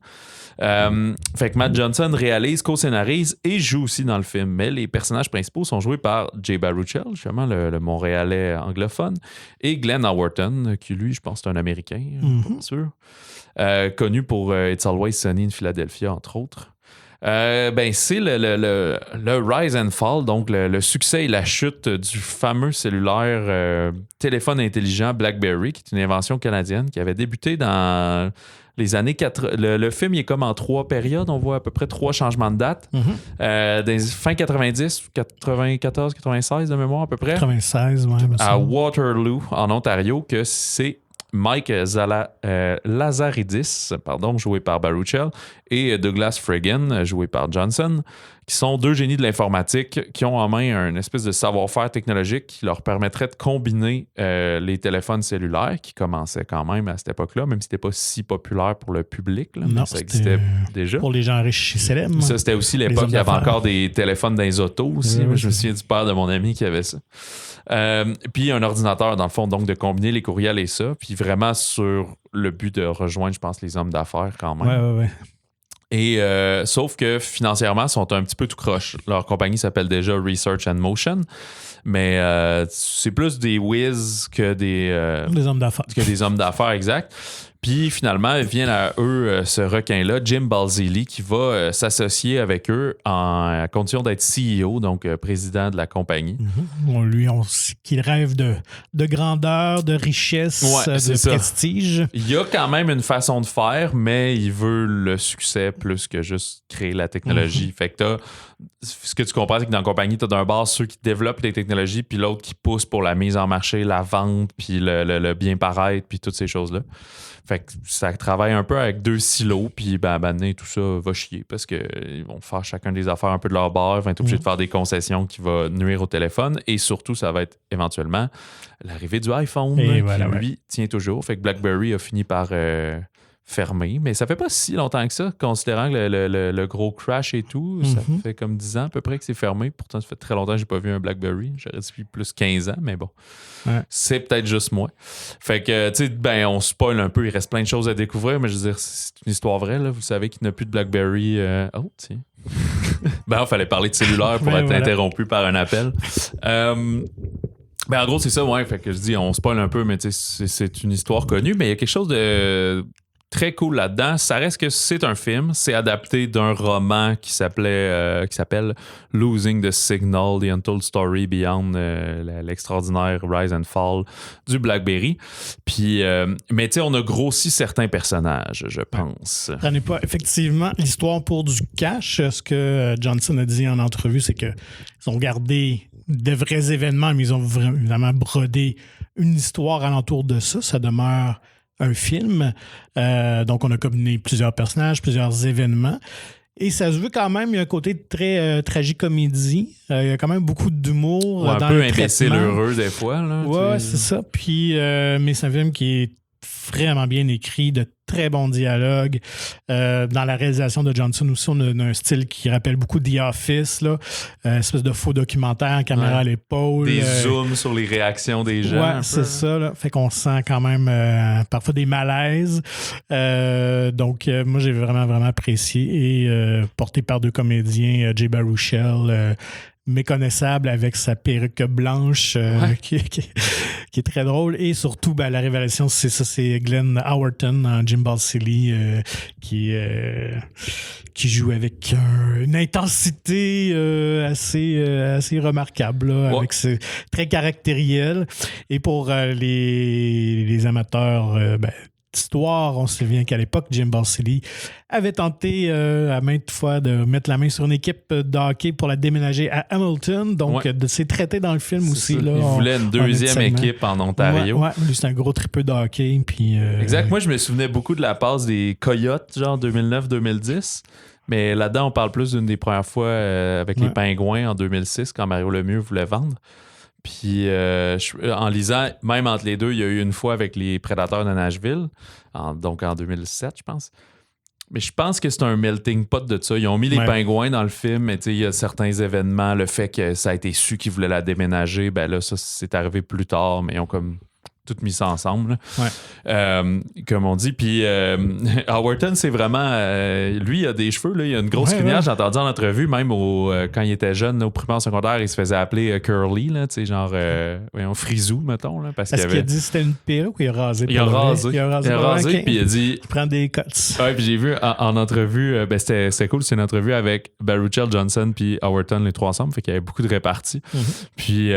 Fait que Matt Johnson réalise, co-scénarise et joue aussi dans le film. Mais les personnages principaux sont joués par Jay Baruchel, justement, le Montréalais anglophone, et Glenn Howerton, qui lui, je pense, c'est un Américain, pas sûr. Connu pour It's Always Sunny in Philadelphia, entre autres. C'est le rise and fall, donc le succès et la chute du fameux cellulaire téléphone intelligent BlackBerry, qui est une invention canadienne qui avait débuté dans les années 80. Le film il est comme en 3 périodes, on voit à peu près 3 changements de date. Dans les fin 90, 94, 96 de mémoire à peu près. 96, ouais. À Waterloo, en Ontario, que c'est Mike Lazaridis, joué par Baruchel, et Douglas Friggin, joué par Johnson, qui sont 2 génies de l'informatique qui ont en main un espèce de savoir-faire technologique qui leur permettrait de combiner les téléphones cellulaires, qui commençaient quand même à cette époque-là, même si c'était pas si populaire pour le public, là, mais ça existait déjà. Pour les gens riches et célèbres. Ça, c'était aussi l'époque où il y avait encore des téléphones dans les autos aussi. Oui, je me souviens du père de mon ami qui avait ça. Puis un ordinateur, dans le fond, donc de combiner les courriels et ça, puis vraiment sur le but de rejoindre, je pense, les hommes d'affaires quand même. Ouais. Et sauf que financièrement, ils sont un petit peu tout croche. Leur compagnie s'appelle déjà Research and Motion, mais c'est plus des whiz que des hommes d'affaires. Que des hommes d'affaires, exact. Puis finalement, vient à eux ce requin-là, Jim Balzilli, qui va s'associer avec eux à condition d'être CEO, donc président de la compagnie. Lui, qu'il rêve de grandeur, de richesse, de prestige. Il y a quand même une façon de faire, mais il veut le succès plus que juste créer la technologie. Fait que ce que tu comprends, c'est que dans la compagnie, tu as d'un bord ceux qui développent les technologies, puis l'autre qui pousse pour la mise en marché, la vente, puis le bien paraître, puis toutes ces choses-là. Fait que ça travaille un peu avec 2 silos, puis tout ça va chier parce qu'ils vont faire chacun des affaires un peu de leur bord, ils vont être obligés de faire des concessions qui vont nuire au téléphone, et surtout, ça va être éventuellement l'arrivée du iPhone lui tient toujours. Fait que BlackBerry a fini par fermer, mais ça fait pas si longtemps que ça, considérant que le gros crash et tout, ça fait comme 10 ans à peu près que c'est fermé. Pourtant, ça fait très longtemps que j'ai pas vu un BlackBerry. J'aurais dit plus 15 ans, mais bon. Ouais. C'est peut-être juste moi. Fait que, tu sais, on spoil un peu, il reste plein de choses à découvrir, mais je veux dire, c'est une histoire vraie, là. Vous savez qu'il n'y a plus de BlackBerry. Oh, tiens. Il fallait parler de cellulaire pour être interrompu par un appel. En gros, c'est ça, ouais. Fait que je dis, on spoil un peu, mais c'est une histoire connue, mais il y a quelque chose de très cool là-dedans. Ça reste que c'est un film. C'est adapté d'un roman qui s'appelle Losing the Signal, The Untold Story Beyond l'extraordinaire Rise and Fall du Blackberry. Puis, mais tu sais, on a grossi certains personnages, je pense. Ça n'est pas effectivement l'histoire pour du cash. Ce que Johnson a dit en entrevue, c'est qu'ils ont gardé de vrais événements, mais ils ont vraiment brodé une histoire alentour de ça. Ça demeure un film. Donc, on a combiné plusieurs personnages, plusieurs événements. Et ça se veut quand même, il y a un côté très tragicomédie. Il y a quand même beaucoup d'humour. Un peu imbécile heureux des fois. Oui, c'est ça. Puis, mais c'est un film qui est vraiment bien écrit, de très bons dialogues. Dans la réalisation de Johnson aussi, on a un style qui rappelle beaucoup The Office, là. Espèce de faux documentaire, caméra à l'épaule. Des zooms sur les réactions des gens. Ouais, c'est ça. Là. Fait qu'on sent quand même parfois des malaises. Donc, moi, j'ai vraiment, vraiment apprécié. Et porté par deux comédiens, Jay Baruchel, méconnaissable avec sa perruque blanche qui est très drôle. Et surtout, la révélation, c'est ça, c'est Glenn Howerton en Jim Balsillie qui joue avec une intensité assez remarquable, là, avec très caractériel. Et pour les amateurs d'histoire, on se souvient qu'à l'époque, Jim Balsillie avait tenté à maintes fois de mettre la main sur une équipe de hockey pour la déménager à Hamilton. Donc, c'est traité dans le film aussi. Là, il voulait une deuxième équipe en Ontario. Ouais, lui, c'est un gros tripeux de hockey. Puis, exact. Moi, je me souvenais beaucoup de la passe des Coyotes, genre 2009-2010. Mais là-dedans, on parle plus d'une des premières fois avec les Pingouins en 2006, quand Mario Lemieux voulait vendre. Puis en lisant, même entre les deux, il y a eu une fois avec les Prédateurs de Nashville, donc en 2007, je pense. Mais je pense que c'est un melting pot de ça. Ils ont mis les Pingouins dans le film, mais il y a certains événements, le fait que ça a été su qu'ils voulaient la déménager, là, ça, c'est arrivé plus tard, mais ils ont comme tout mis ça ensemble. Comme on dit. Puis Howerton, c'est vraiment... lui, il a des cheveux, là, il a une grosse crinière. J'ai entendu en entrevue, même quand il était jeune, au primaire secondaire, il se faisait appeler Curly, là, genre frisou, mettons. Là, parce qu'il a dit que c'était une perruque ou il a rasé? Il a rasé, puis il a dit... Il prend des cuts. Ouais, puis j'ai vu en entrevue, c'était cool, c'est une entrevue avec Baruchel, Johnson puis Howerton, les trois ensemble, fait qu'il y avait beaucoup de réparties. Puis...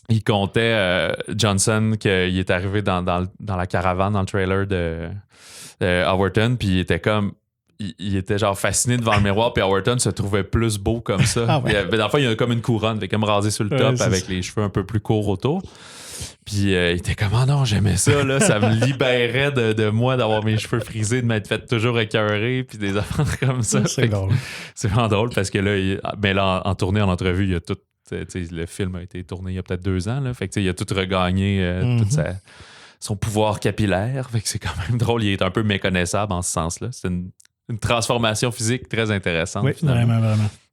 il comptait, Johnson, qu'il est arrivé dans la caravane, dans le trailer de Howerton, puis il était comme... Il était genre fasciné devant le miroir, puis Howerton se trouvait plus beau comme ça. Dans le fond, il y a comme une couronne, fait comme rasé sur le top avec les cheveux un peu plus courts autour. Puis il était comme, ah non, j'aimais ça, là, ça me libérait de moi d'avoir mes cheveux frisés, de m'être fait toujours écœurer, puis des affaires comme ça. C'est drôle. C'est vraiment drôle parce que là, en tournée, en entrevue, il y a tout. Le film a été tourné il y a peut-être 2 ans. Là, fait que, il a tout regagné tout son pouvoir capillaire. Fait que c'est quand même drôle. Il est un peu méconnaissable en ce sens-là. C'est une transformation physique très intéressante. Oui, vraiment.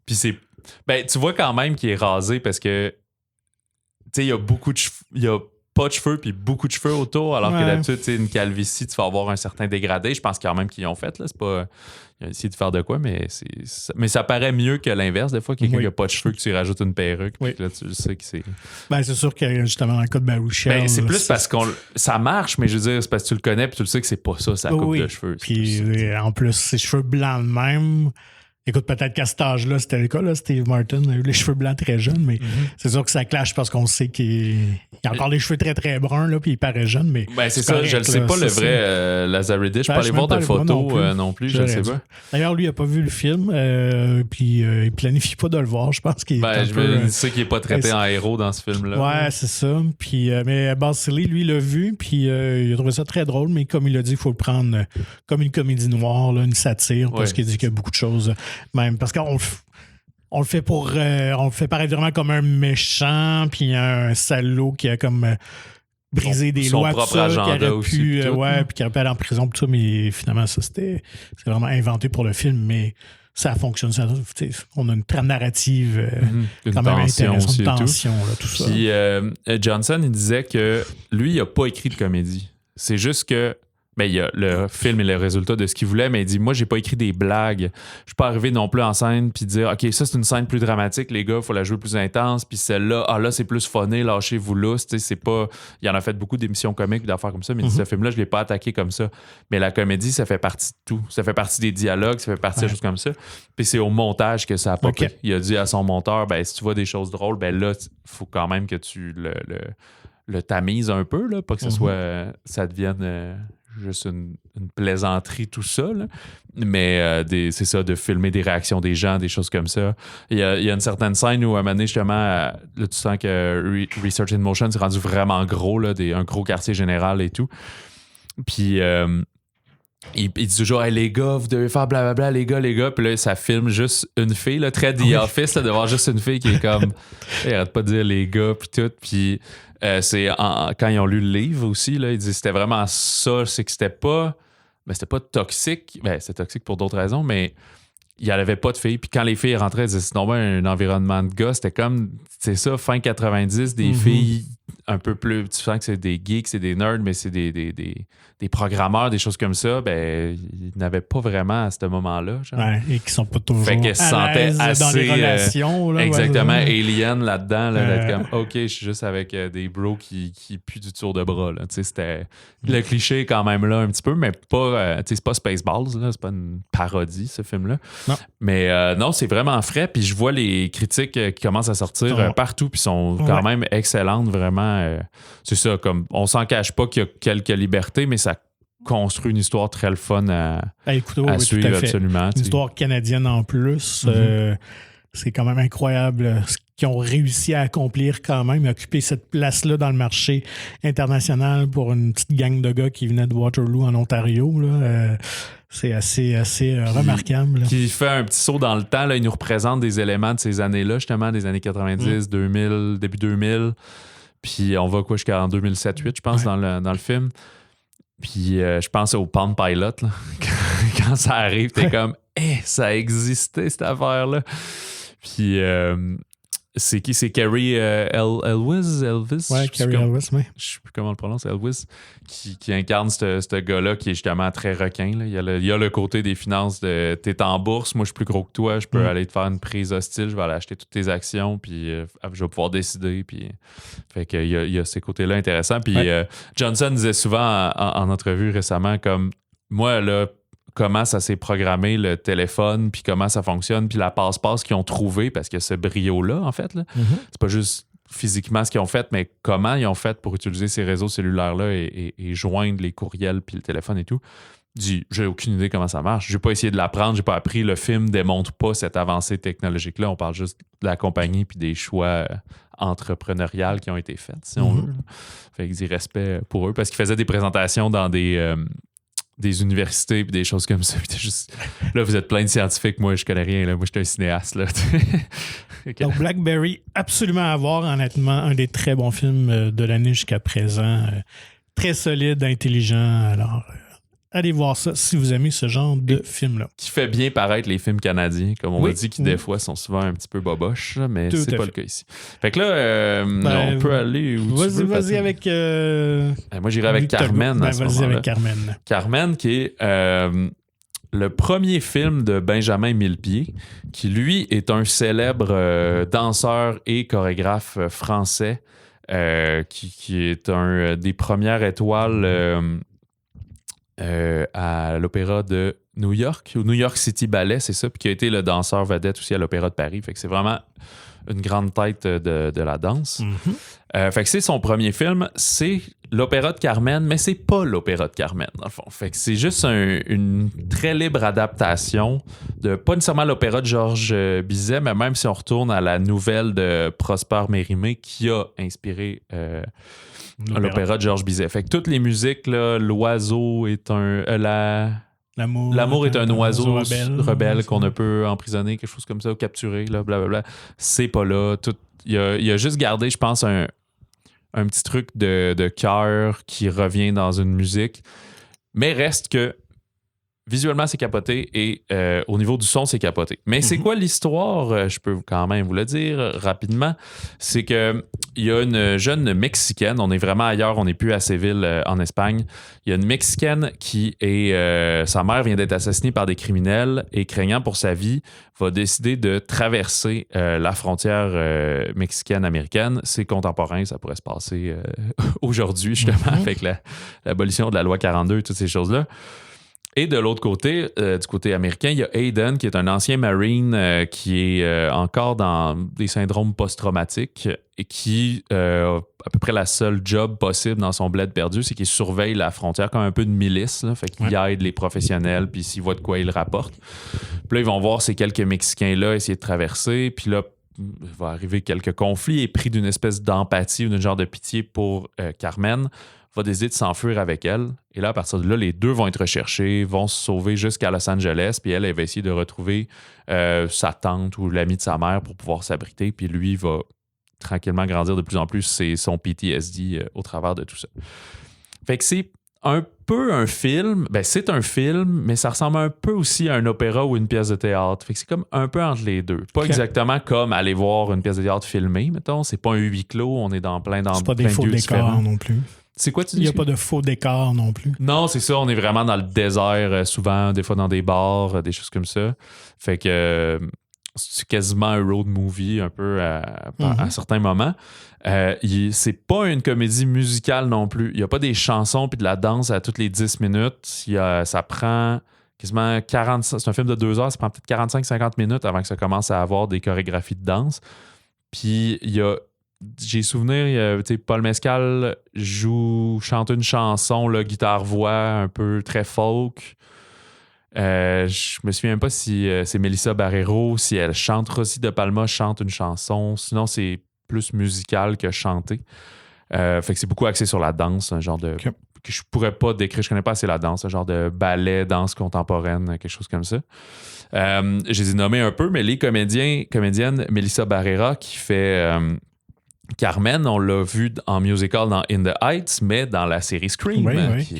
Puis tu vois quand même qu'il est rasé parce que il y a beaucoup de cheveux. Il y a pas de cheveux puis beaucoup de cheveux autour, alors que d'habitude, une calvitie, tu vas avoir un certain dégradé. Je pense quand même qu'ils l'ont fait. Là. C'est pas... Ils ont essayé de faire de quoi, mais ça paraît mieux que l'inverse. Des fois, quelqu'un qui n'a pas de cheveux, que tu rajoutes une perruque, puis là, tu le sais que c'est... c'est sûr que justement, dans le cas de Baruchel... c'est plus parce que ça marche, mais je veux dire, c'est parce que tu le connais, puis tu le sais que c'est pas ça, sa coupe de cheveux. Puis en plus, ses cheveux blancs de même... Écoute, peut-être qu'à cet âge-là, c'était le cas, là, Steve Martin a eu les cheveux blancs très jeunes, mais c'est sûr que ça clash parce qu'on sait qu'il a encore les cheveux très, très bruns, là, puis il paraît jeune, mais... c'est ça, correct, je ne sais pas le vrai Lazaridis. Je peux aller voir de photos non plus, je ne sais pas. D'ailleurs, lui, il n'a pas vu le film, puis il ne planifie pas de le voir, je pense qu'il est je sais qu'il n'est pas traité en héros dans ce film-là. Ouais, c'est ça. Puis, mais Balsillie, lui, l'a vu, puis il a trouvé ça très drôle, mais comme il a dit, il faut le prendre comme une comédie noire, là, une satire, parce qu'il dit qu'il y a beaucoup de choses... Même parce qu'on le fait on le fait paraître vraiment comme un méchant puis un salaud qui a comme brisé des lois, propre tout ça, agenda qui aurait aussi, pu puis qui aurait pu aller en prison, tout ça, mais finalement ça c'est vraiment inventé pour le film, mais ça fonctionne. On a une trame narrative quand même intéressante, une tension, là, tout ça. Puis Johnson, il disait que lui, il n'a pas écrit de comédie. C'est juste que Ben, il y a le film et le résultat de ce qu'il voulait, mais il dit, moi, j'ai pas écrit des blagues. Je suis pas arrivé non plus en scène puis dire, OK, ça, c'est une scène plus dramatique, les gars, il faut la jouer plus intense, puis celle-là, là, c'est plus funné, lâchez-vous là. C'est pas... Il en a fait beaucoup d'émissions comiques, d'affaires comme ça, mais ce film-là, je l'ai pas attaqué comme ça. Mais la comédie, ça fait partie de tout. Ça fait partie des dialogues, ça fait partie de choses comme ça. Puis c'est au montage que ça a popé. Il a dit à son monteur, ben, si tu vois des choses drôles, ben là, il faut quand même que tu le tamises un peu, là, pas que ça devienne... juste une plaisanterie, tout ça. Là. Mais c'est ça, de filmer des réactions des gens, des choses comme ça. Il y a une certaine scène où, à un moment donné, justement, là, tu sens que Research in Motion s'est rendu vraiment gros, là, un gros quartier général et tout. Puis... il dit toujours, hey, les gars, vous devez faire blablabla, les gars. Puis là, ça filme juste une fille, là, très The Office, là, de voir juste une fille qui est comme, il arrête pas de dire les gars, puis tout. Puis c'est quand ils ont lu le livre aussi, là, ils disent c'était vraiment ça, c'est que c'était pas toxique. Ben, c'était toxique pour d'autres raisons, mais il n'y avait pas de filles. Puis quand les filles rentraient, ils disaient c'est normal un environnement de gars. C'était comme, c'est ça, fin 90, des filles un peu plus. Tu sens que c'est des geeks, c'est des nerds, mais c'est des programmeurs, des choses comme ça. Ben, ils n'avaient pas vraiment à ce moment-là. Genre. Ouais, et qui sont pas toujours fait qu'elles se sentaient assez, dans les relations. Là, exactement, alien là-dedans, là, d'être comme, OK, je suis juste avec des bros qui puent du tour de bras. Là. C'était le cliché quand même là un petit peu, mais pas, c'est pas Spaceballs, là, c'est pas une parodie, ce film-là. Non. Mais non, c'est vraiment frais. Puis je vois les critiques qui commencent à sortir partout, puis sont quand même excellentes, vraiment. C'est ça, comme on s'en cache pas qu'il y a quelques libertés, mais ça construit une histoire très le fun à suivre, absolument. Une histoire canadienne en plus. C'est quand même incroyable ce qu'ils ont réussi à accomplir quand même, occuper cette place-là dans le marché international pour une petite gang de gars qui venaient de Waterloo en Ontario. Là. C'est assez remarquable. Là. Qui fait un petit saut dans le temps. Là, il nous représente des éléments de ces années-là, justement, des années 90, 2000, début 2000. Puis on va jusqu'en 2007-2008, je pense, dans le film. Puis je pense au Palm Pilot. Là. Quand ça arrive, t'es comme ça a existé, cette affaire-là. Puis c'est qui? C'est Cary Elwes? Ouais, Cary Elwes, oui. Je sais plus comment on le prononce, Elwes, qui incarne ce gars-là qui est justement très requin. Là. Il y a le côté des finances de t'es en bourse, moi je suis plus gros que toi, je peux aller te faire une prise hostile, je vais aller acheter toutes tes actions, puis je vais pouvoir décider. Puis fait qu'il y a ces côtés-là intéressants. Puis Johnson disait souvent en entrevue récemment comme moi, là, comment ça s'est programmé, le téléphone, puis comment ça fonctionne, puis la passe-passe qu'ils ont trouvé, parce que ce brio-là, en fait, là, c'est pas juste physiquement ce qu'ils ont fait, mais comment ils ont fait pour utiliser ces réseaux cellulaires-là et joindre les courriels puis le téléphone et tout. J'ai aucune idée comment ça marche. J'ai pas essayé de l'apprendre, j'ai pas appris. Le film démontre pas cette avancée technologique-là. On parle juste de la compagnie puis des choix entrepreneuriales qui ont été faits, si on veut. Fait que du respect pour eux, parce qu'ils faisaient des présentations dans des universités et des choses comme ça. Là, vous êtes plein de scientifiques. Moi, je connais rien. Là. Moi, je suis un cinéaste. Là. Okay. Donc, Blackberry, absolument à voir. Honnêtement, un des très bons films de l'année jusqu'à présent. Très solide, intelligent. Alors, allez voir ça si vous aimez ce genre de film-là. Qui fait bien paraître les films canadiens, comme on a dit, qui des fois sont souvent un petit peu boboches, mais tout c'est pas le cas ici. Fait que là, on peut aller où tu veux. Vas-y avec... moi, j'irai avec Carmen. Vas-y avec Carmen. Carmen, qui est le premier film de Benjamin Millepied, qui, lui, est un célèbre danseur et chorégraphe français, qui est un des premières étoiles... à l'Opéra de New York, au New York City Ballet, c'est ça, puis qui a été le danseur vedette aussi à l'Opéra de Paris. Fait que c'est vraiment une grande tête de la danse. Fait que c'est son premier film, c'est l'Opéra de Carmen, mais c'est pas l'Opéra de Carmen, dans le fond. Fait que c'est juste une très libre adaptation de, pas nécessairement l'Opéra de Georges Bizet, mais même si on retourne à la nouvelle de Prosper Mérimée qui a inspiré... l'opéra de Georges Bizet. Fait que toutes les musiques, là, l'oiseau est L'amour est un oiseau rebelle qu'on ne peut emprisonner, quelque chose comme ça, ou capturer, là, blablabla. C'est pas là. Il a juste gardé, je pense, un petit truc de cœur qui revient dans une musique. Mais reste que visuellement, c'est capoté et au niveau du son, c'est capoté. Mais c'est quoi l'histoire? Je peux quand même vous le dire rapidement. C'est que il y a une jeune Mexicaine, on est vraiment ailleurs, on n'est plus à Séville, en Espagne. Il y a une Mexicaine qui est... sa mère vient d'être assassinée par des criminels et craignant pour sa vie, va décider de traverser la frontière mexicaine-américaine. C'est contemporain, ça pourrait se passer aujourd'hui, justement, avec l'abolition de la loi 42 et toutes ces choses-là. Et de l'autre côté, du côté américain, il y a Aiden, qui est un ancien Marine qui est encore dans des syndromes post-traumatiques et qui a à peu près la seule job possible dans son bled perdu, c'est qu'il surveille la frontière comme un peu de milice. Là, fait qu'il aide les professionnels, puis s'il voit de quoi il rapporte. Puis là, ils vont voir ces quelques Mexicains-là essayer de traverser, puis là, il va arriver quelques conflits et pris d'une espèce d'empathie ou d'un genre de pitié pour Carmen, va décider de s'enfuir avec elle. Et là, à partir de là, les deux vont être recherchés, vont se sauver jusqu'à Los Angeles, puis elle va essayer de retrouver sa tante ou l'ami de sa mère pour pouvoir s'abriter, puis lui va tranquillement grandir de plus en plus son PTSD au travers de tout ça. Fait que c'est un peu un film, c'est un film, mais ça ressemble un peu aussi à un opéra ou une pièce de théâtre. Fait que c'est comme un peu entre les deux. Pas exactement comme aller voir une pièce de théâtre filmée, mettons. C'est pas un huis clos, on est dans plein de c'est pas des faux décors non plus. C'est quoi tu dis? Il n'y a pas de faux décors non plus. Non, c'est ça. On est vraiment dans le désert, souvent, des fois dans des bars, des choses comme ça. Fait que c'est quasiment un road movie un peu à certains moments. C'est pas une comédie musicale non plus. Il n'y a pas des chansons puis de la danse à toutes les 10 minutes. Ça prend quasiment 40... C'est un film de 2 heures. Ça prend peut-être 45-50 minutes avant que ça commence à avoir des chorégraphies de danse. Puis j'ai souvenir, Paul Mescal chante une chanson, là, guitare-voix, un peu très folk. Je me souviens même pas si c'est Melissa Barrero, si elle chante. Rosy de Palma chante une chanson. Sinon, c'est plus musical que chanté. Fait que c'est beaucoup axé sur la danse, un genre de... que je pourrais pas décrire, je connais pas assez la danse, un genre de ballet, danse contemporaine, quelque chose comme ça. Je les ai nommés un peu, mais les comédiennes, Melissa Barrera qui fait... Carmen, on l'a vu en musical dans In the Heights, mais dans la série Scream,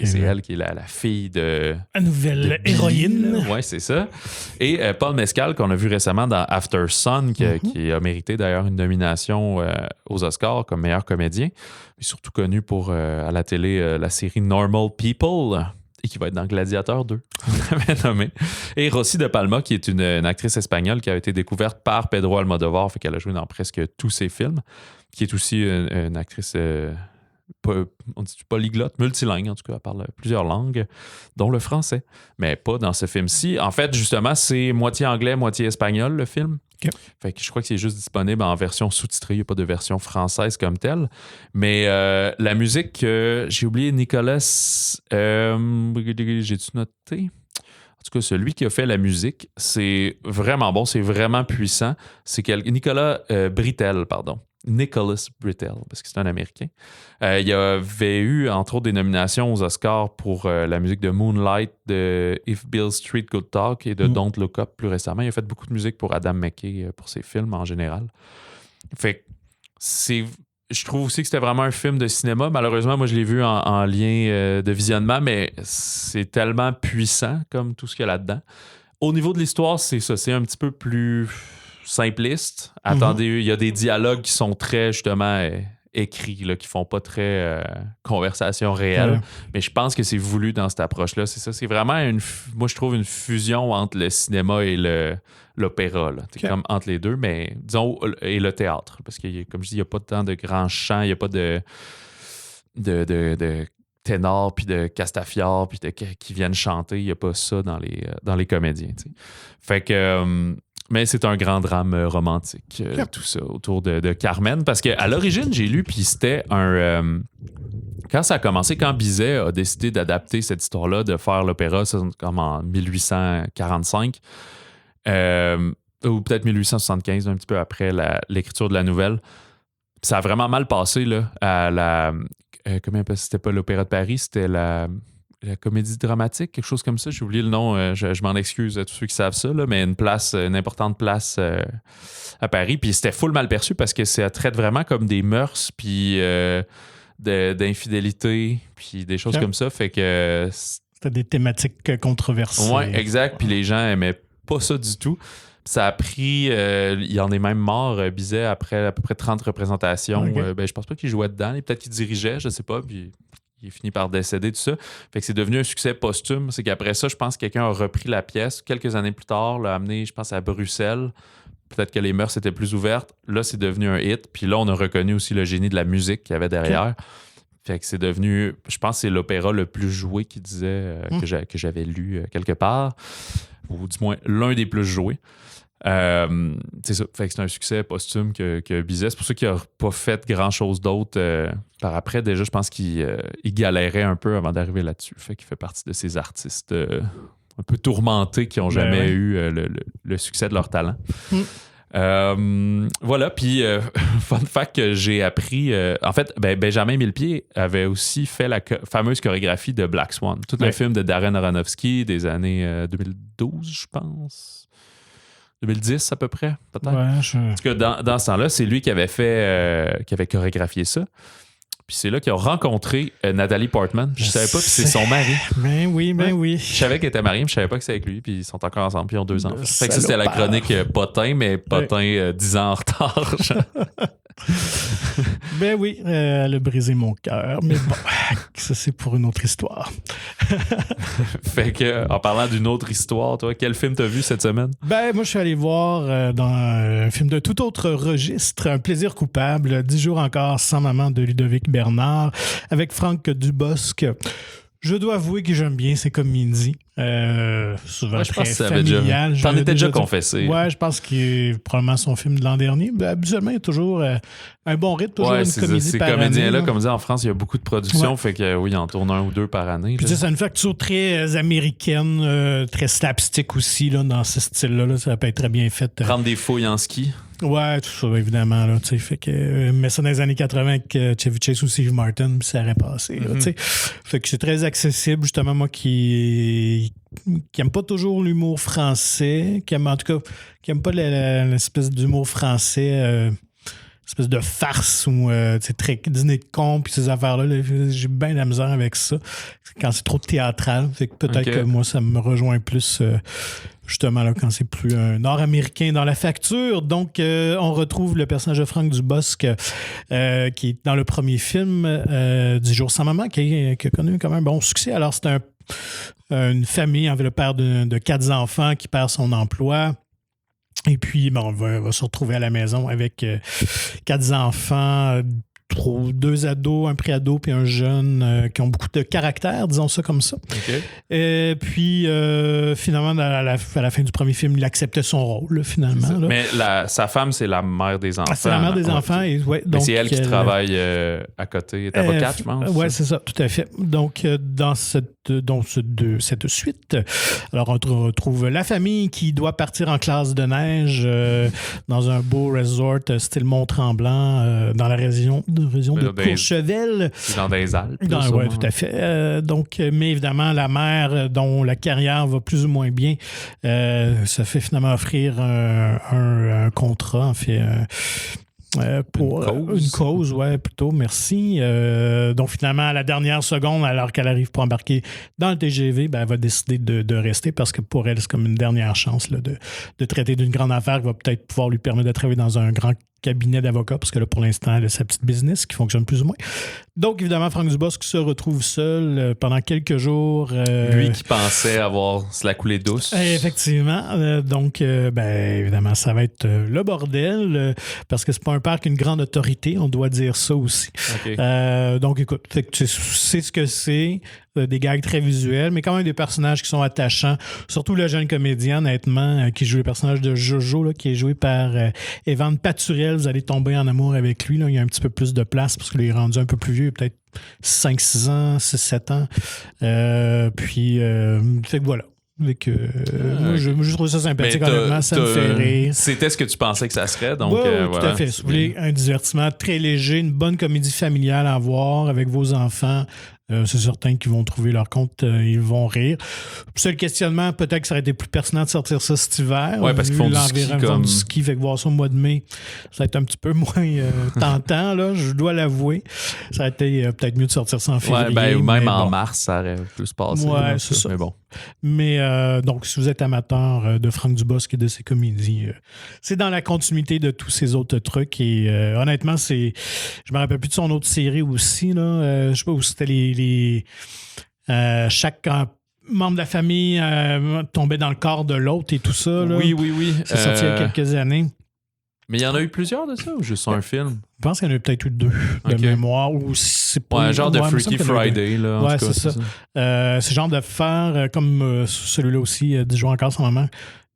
c'est elle qui est la fille de... La nouvelle héroïne. Oui, c'est ça. Et Paul Mescal, qu'on a vu récemment dans After Sun, qui a mérité d'ailleurs une nomination aux Oscars comme meilleur comédien, mais surtout connu pour, à la télé, la série Normal People, et qui va être dans Gladiator 2, on l'avait nommé. Et Rosy de Palma, qui est une actrice espagnole qui a été découverte par Pedro Almodovar, fait qu'elle a joué dans presque tous ses films, qui est aussi une actrice, on dit polyglotte, multilingue, en tout cas, elle parle plusieurs langues, dont le français, mais pas dans ce film-ci. En fait, justement, c'est moitié anglais, moitié espagnol, le film. Okay. Fait que je crois que c'est juste disponible en version sous-titrée, il n'y a pas de version française comme telle. Mais la musique, j'ai oublié Nicolas, j'ai-tu noté? En tout cas, celui qui a fait la musique, c'est vraiment bon, c'est vraiment puissant. C'est Nicolas Britell, pardon. Nicholas Britell, parce que c'est un Américain. Il avait eu, entre autres, des nominations aux Oscars pour la musique de Moonlight, de If Beale Street Could Talk et de Don't Look Up plus récemment. Il a fait beaucoup de musique pour Adam McKay, pour ses films en général. Fait que je trouve aussi que c'était vraiment un film de cinéma. Malheureusement, moi, je l'ai vu en lien de visionnement, mais c'est tellement puissant comme tout ce qu'il y a là-dedans. Au niveau de l'histoire, c'est ça. C'est un petit peu plus... simpliste. Attendez, il y a des dialogues qui sont très, justement, écrits, là, qui font pas très conversation réelle. Mais je pense que c'est voulu dans cette approche-là. C'est ça. C'est vraiment, moi, je trouve une fusion entre le cinéma et l'opéra. C'est comme entre les deux, mais disons, et le théâtre. Parce que, comme je dis, il n'y a pas tant de grands chants, il n'y a pas de ténors, puis de castafiores, puis qui viennent chanter. Il n'y a pas ça dans les comédiens. T'sais. Fait que... mais c'est un grand drame romantique, tout ça, autour de Carmen. Parce qu'à l'origine, j'ai lu, puis c'était un... quand ça a commencé, quand Bizet a décidé d'adapter cette histoire-là, de faire l'opéra, ça, comme en 1845, ou peut-être 1875, un petit peu après l'écriture de la nouvelle, ça a vraiment mal passé là, à la... c'était pas l'Opéra de Paris, c'était la comédie dramatique, quelque chose comme ça. J'ai oublié le nom, je m'en excuse à tous ceux qui savent ça, là, mais une importante place à Paris. Puis c'était full mal perçu parce que ça traite vraiment comme des mœurs, puis d'infidélité, puis des choses comme ça. Fait que C'était des thématiques controversées. Oui, exact. Puis les gens aimaient pas ça du tout. Ça a pris... il en est même mort, Bizet, après à peu près 30 représentations. Okay. Je pense pas qu'il jouait dedans. Peut-être qu'il dirigeait, je sais pas. Puis il est fini par décéder, tout ça. Fait que c'est devenu un succès posthume. C'est qu'après ça, je pense que quelqu'un a repris la pièce. Quelques années plus tard, l'a amené, je pense, à Bruxelles. Peut-être que les mœurs étaient plus ouvertes. Là, c'est devenu un hit. Puis là, on a reconnu aussi le génie de la musique qu'il y avait derrière. Okay. Fait que c'est devenu... Je pense que c'est l'opéra le plus joué, qu'il disait, que j'avais lu quelque part. Ou du moins, l'un des plus joués. C'est ça. Fait que c'est un succès posthume que Bizet. C'est pour ça qu'il n'a pas fait grand-chose d'autre par après. Déjà, je pense qu'il galérait un peu avant d'arriver là-dessus. Fait qu'il fait partie de ces artistes un peu tourmentés qui n'ont jamais eu le succès de leur talent. Voilà, puis fun fact que j'ai appris, en fait, Benjamin Millepied avait aussi fait la fameuse chorégraphie de Black Swan, tout le film de Darren Aronofsky des années 2012, je pense. 2010 à peu près, peut-être. En tout cas, dans ce temps-là, c'est lui qui avait fait, qui avait chorégraphié ça. Puis c'est là qu'ils ont rencontré Nathalie Portman. Je savais pas, puis c'est son mari. Ben oui. Je savais qu'elle était mariée, mais je savais pas que c'était avec lui. Puis ils sont encore ensemble, puis ils ont 2 ans. Fait que ça, c'était la chronique Potin, mais Potin 10 ans en retard. Ben oui, elle a brisé mon cœur. Mais bon, ça, c'est pour une autre histoire. Fait que, en parlant d'une autre histoire, toi, quel film t'as vu cette semaine? Ben, moi, je suis allé voir dans un film de tout autre registre, Un plaisir coupable, 10 jours encore sans maman de Ludovic Bernard, avec Franck Dubosc. Je dois avouer que j'aime bien ces comédies. Souvent très familiales. T'en étais déjà confessé. Ouais, je pense qu'il est probablement son film de l'an dernier. Habituellement, il y a toujours un bon rythme, toujours une comédie par année. Ces comédiens-là, comme dit en France, il y a beaucoup de productions. Fait que oui, il en tourne 1 ou 2 par année. Puis c'est une facture très américaine, très slapstick aussi, là, dans ce style-là. Là, ça peut être très bien fait. Prendre des fouilles en ski. Ouais, tout ça, évidemment. Là, fait que, mais ça dans les années 80 avec Chevy Chase ou Steve Martin, ça aurait passé. Là, fait que c'est très accessible, justement, moi qui aime pas toujours l'humour français, qui aime pas l'espèce d'humour français, espèce de farce ou très dîner de con puis ces affaires-là. Là, j'ai bien de la misère avec ça. Quand c'est trop théâtral, fait que peut-être que moi, ça me rejoint plus justement là, quand c'est plus un nord-américain dans la facture. Donc, on retrouve le personnage de Franck Dubosc qui est dans le premier film 10 jours sans maman, qui a connu quand même un bon succès. Alors, c'est une famille avec le père de 4 enfants qui perd son emploi. Et puis, on va se retrouver à la maison avec 4 enfants, 2 ados, un pré-ado puis un jeune qui ont beaucoup de caractère, disons ça comme ça. Okay. Et puis, finalement, à la fin du premier film, il acceptait son rôle, finalement. Là. Mais sa femme, c'est la mère des enfants. C'est la mère des enfants. Et, donc, c'est elle qui travaille à côté. Elle est avocate, je pense. Oui, c'est ça, tout à fait. Donc, dans cette suite, alors on retrouve la famille qui doit partir en classe de neige dans un beau resort style Mont-Tremblant dans la région de Courchevel. C'est dans des Alpes. Oui, tout à fait. Mais évidemment, la mère dont la carrière va plus ou moins bien se fait finalement offrir un contrat, en fait... pour une cause, ouais, plutôt, merci. Donc, finalement, à la dernière seconde, alors qu'elle arrive pour embarquer dans le TGV, elle va décider de rester parce que pour elle, c'est comme une dernière chance là, de traiter d'une grande affaire qui va peut-être pouvoir lui permettre de travailler dans un grand cabinet d'avocats, parce que là, pour l'instant, elle a sa petite business qui fonctionne plus ou moins. Donc, évidemment, Franck Dubosc se retrouve seul pendant quelques jours. Lui qui pensait avoir la coulée douce. Effectivement. Donc, évidemment, ça va être le bordel, parce que c'est pas un père qui a une grande autorité, on doit dire ça aussi. Okay. Donc, écoute, c'est ce que c'est. Des gags très visuels, mais quand même des personnages qui sont attachants. Surtout le jeune comédien, honnêtement, qui joue le personnage de Jojo, là, qui est joué par Evan Paturel. Vous allez tomber en amour avec lui. Là. Il y a un petit peu plus de place parce qu'il est rendu un peu plus vieux, peut-être 5-6 ans, 6-7 ans. Fait que voilà. Moi, je trouve ça sympathique, honnêtement, ça me fait rire. C'était ce que tu pensais que ça serait, donc tout à fait. Si vous voulez un divertissement très léger, une bonne comédie familiale à voir avec vos enfants, C'est certain qu'ils vont trouver leur compte, ils vont rire. Seul questionnement, peut-être que ça aurait été plus pertinent de sortir ça cet hiver. Oui, parce qu'ils font du ski comme... du ski, fait que voir ça au mois de mai, ça va être un petit peu moins tentant, là, je dois l'avouer. Ça aurait été peut-être mieux de sortir ça en février. Ou même en mars, ça aurait plus passé. Ouais, c'est ça. Mais bon. Mais donc, si vous êtes amateur de Franck Dubosc et de ses comédies, c'est dans la continuité de tous ces autres trucs. Et honnêtement, je me rappelle plus de son autre série aussi. Là. Je sais pas où c'était chaque membre de la famille tombait dans le corps de l'autre et tout ça. Là. Oui. C'est sorti il y a quelques années. Mais il y en a eu plusieurs de ça ou juste un film? Je pense qu'il y en a eu peut-être eu 2 de mémoire. Ou c'est pas un genre de Freaky Friday. Là, ouais, c'est ça. C'est le genre de faire, comme celui-là aussi, 10 jours encore sans maman,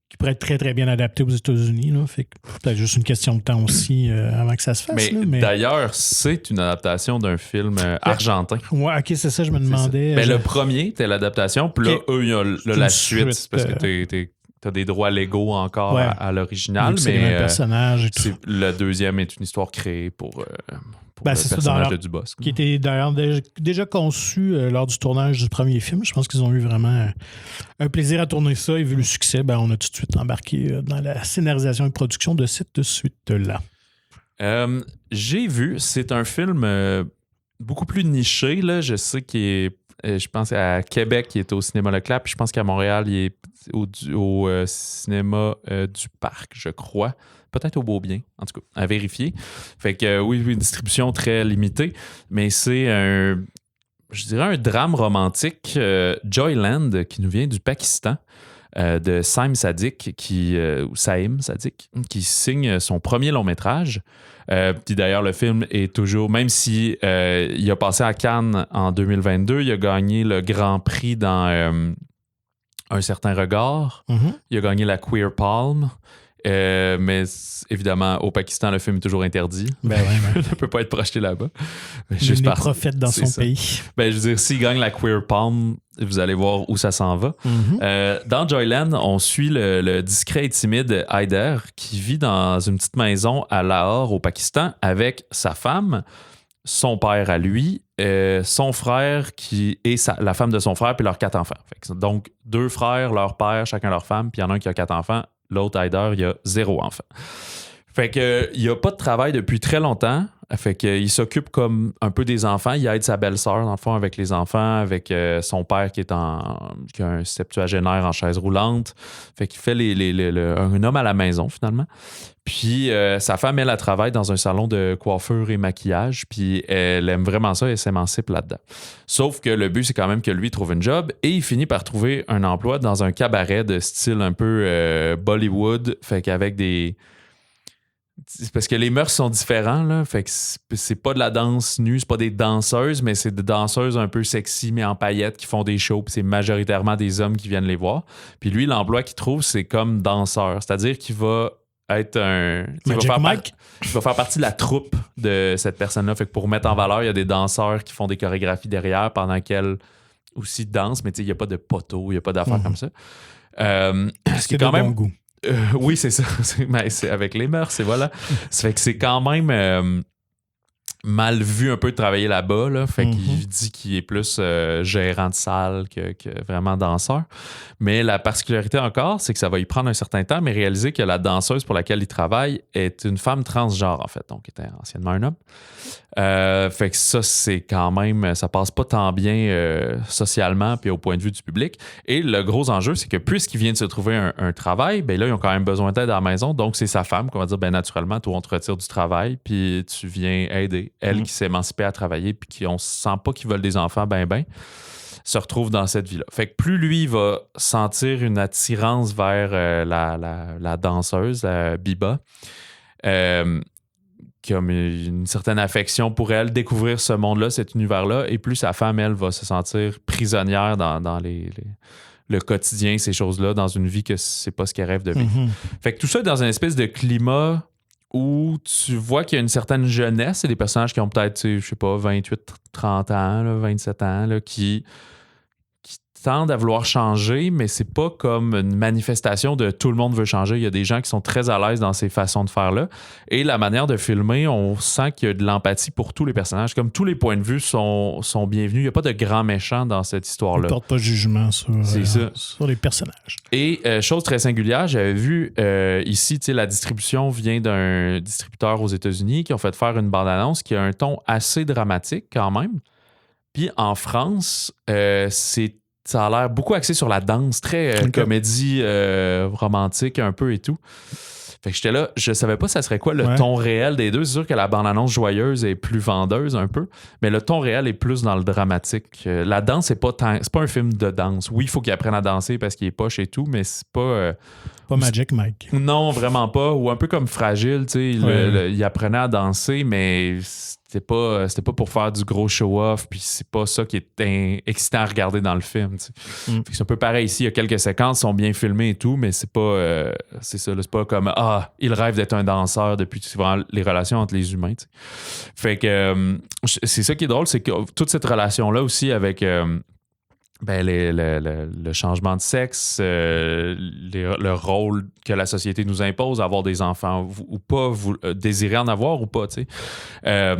qui pourrait être très, très bien adapté aux États-Unis. Là. Fait que peut-être juste une question de temps aussi avant que ça se fasse. Mais d'ailleurs, c'est une adaptation d'un film argentin. Ouais, ok, c'est ça, je me demandais. Le premier, c'était l'adaptation. Puis là, eux, il y a la suite. C'est parce que t'as des droits légaux encore à l'original, mais personnage et tout. Le deuxième est une histoire créée pour le personnage de Dubosc. Qui était d'ailleurs déjà conçu lors du tournage du premier film. Je pense qu'ils ont eu vraiment un plaisir à tourner ça. Et vu le succès, on a tout de suite embarqué dans la scénarisation et production de cette suite-là. J'ai vu, c'est un film beaucoup plus niché. Là. Je sais qu'il est... je pense à Québec, il est au cinéma Leclerc, puis je pense qu'à Montréal, il est au cinéma du Parc, je crois. Peut-être au Beaubien, en tout cas, à vérifier. Fait que oui, une distribution très limitée, mais c'est je dirais un drame romantique, Joyland, qui nous vient du Pakistan, de Saïm Sadiq, qui signe son premier long-métrage. Puis d'ailleurs, le film est toujours, même si il a passé à Cannes en 2022, il a gagné le Grand Prix dans Un certain regard. Mm-hmm. Il a gagné la Queer Palm. Mais évidemment, au Pakistan, le film est toujours interdit. Il ne peut pas être projeté là-bas. Il est prophète dans son pays. Je veux dire, s'il gagne la Queer Palm, vous allez voir où ça s'en va. Mm-hmm. Dans Joyland, on suit le discret et timide Haider qui vit dans une petite maison à Lahore, au Pakistan, avec sa femme, son père à lui, son frère et la femme de son frère, puis leurs 4 enfants. Donc, 2 frères, leur père, chacun leur femme, puis il y en a un qui a 4 enfants. L'autre, Haider, il a 0 enfant. Fait que il n'y a pas de travail depuis très longtemps. Fait qu'il s'occupe comme un peu des enfants. Il aide sa belle-sœur, dans le fond, avec les enfants, avec son père qui a un septuagénaire en chaise roulante. Fait qu'il fait un homme à la maison, finalement. Puis sa femme, elle travaille dans un salon de coiffure et maquillage. Puis elle aime vraiment ça et elle s'émancipe là-dedans. Sauf que le but, c'est quand même que lui trouve une job et il finit par trouver un emploi dans un cabaret de style un peu Bollywood. Fait qu'avec des... Parce que les mœurs sont différents, là. Fait que c'est pas de la danse nue, c'est pas des danseuses, mais c'est des danseuses un peu sexy, mais en paillettes, qui font des shows, puis c'est majoritairement des hommes qui viennent les voir. Puis lui, l'emploi qu'il trouve, c'est comme danseur. C'est-à-dire qu'il va être il va faire partie de la troupe de cette personne-là. Fait que pour mettre en valeur, il y a des danseurs qui font des chorégraphies derrière pendant qu'elle aussi danse, mais il n'y a pas de poteau, il n'y a pas d'affaires comme ça. Ce qui est quand même... bon goût. Oui, c'est ça. C'est avec les mœurs, voilà. Ça fait que c'est quand même mal vu un peu de travailler là-bas. Là. Fait qu'il dit qu'il est plus gérant de salle que vraiment danseur. Mais la particularité encore, c'est que ça va y prendre un certain temps, mais réaliser que la danseuse pour laquelle il travaille est une femme transgenre, en fait. Donc, était anciennement un homme. Fait que ça, c'est quand même... Ça passe pas tant bien socialement puis au point de vue du public. Et le gros enjeu, c'est que puisqu'il vient de se trouver un travail, ben là, ils ont quand même besoin d'aide à la maison. Donc, c'est sa femme qu'on va dire, ben naturellement, toi, on te retire du travail puis tu viens aider. Elle qui s'est émancipée à travailler puis qui, on sent pas qu'ils veulent des enfants, se retrouve dans cette vie-là. Fait que plus lui va sentir une attirance vers la danseuse, la Biba, comme une certaine affection pour elle, découvrir ce monde-là, cet univers-là, et plus sa femme, elle, va se sentir prisonnière dans le quotidien, ces choses-là, dans une vie que c'est pas ce qu'elle rêve de vivre. Fait que tout ça est dans une espèce de climat où tu vois qu'il y a une certaine jeunesse, c'est des personnages qui ont peut-être, je sais pas, 28, 30 ans, là, 27 ans, là, qui tendent à vouloir changer, mais c'est pas comme une manifestation de tout le monde veut changer. Il y a des gens qui sont très à l'aise dans ces façons de faire-là. Et la manière de filmer, on sent qu'il y a de l'empathie pour tous les personnages. Comme tous les points de vue sont bienvenus. Il n'y a pas de grands méchants dans cette histoire-là. On ne porte pas de jugement sur les personnages. Et chose très singulière, j'avais vu ici, la distribution vient d'un distributeur aux États-Unis qui ont fait faire une bande-annonce qui a un ton assez dramatique quand même. Puis en France, ça a l'air beaucoup axé sur la danse, très comédie romantique un peu et tout. Fait que j'étais là, je savais pas ça serait quoi le ton réel des deux. C'est sûr que la bande-annonce joyeuse est plus vendeuse un peu, mais le ton réel est plus dans le dramatique. La danse, c'est pas un film de danse. Oui, il faut qu'il apprenne à danser parce qu'il est poche et tout, mais c'est pas... pas Magic Mike. Non, vraiment pas. Ou un peu comme Fragile, tu sais, il apprenait à danser, mais... C'était pas pour faire du gros show-off, puis c'est pas ça qui est excitant à regarder dans le film. C'est un peu pareil ici, il y a quelques séquences qui sont bien filmées et tout, mais c'est pas c'est ça, là, c'est pas comme il rêve d'être un danseur depuis c'est vraiment les relations entre les humains. T'sais. Fait que c'est ça qui est drôle, c'est que toute cette relation-là aussi avec le changement de sexe, le rôle que la société nous impose, avoir des enfants ou pas, désirer en avoir ou pas, tu sais.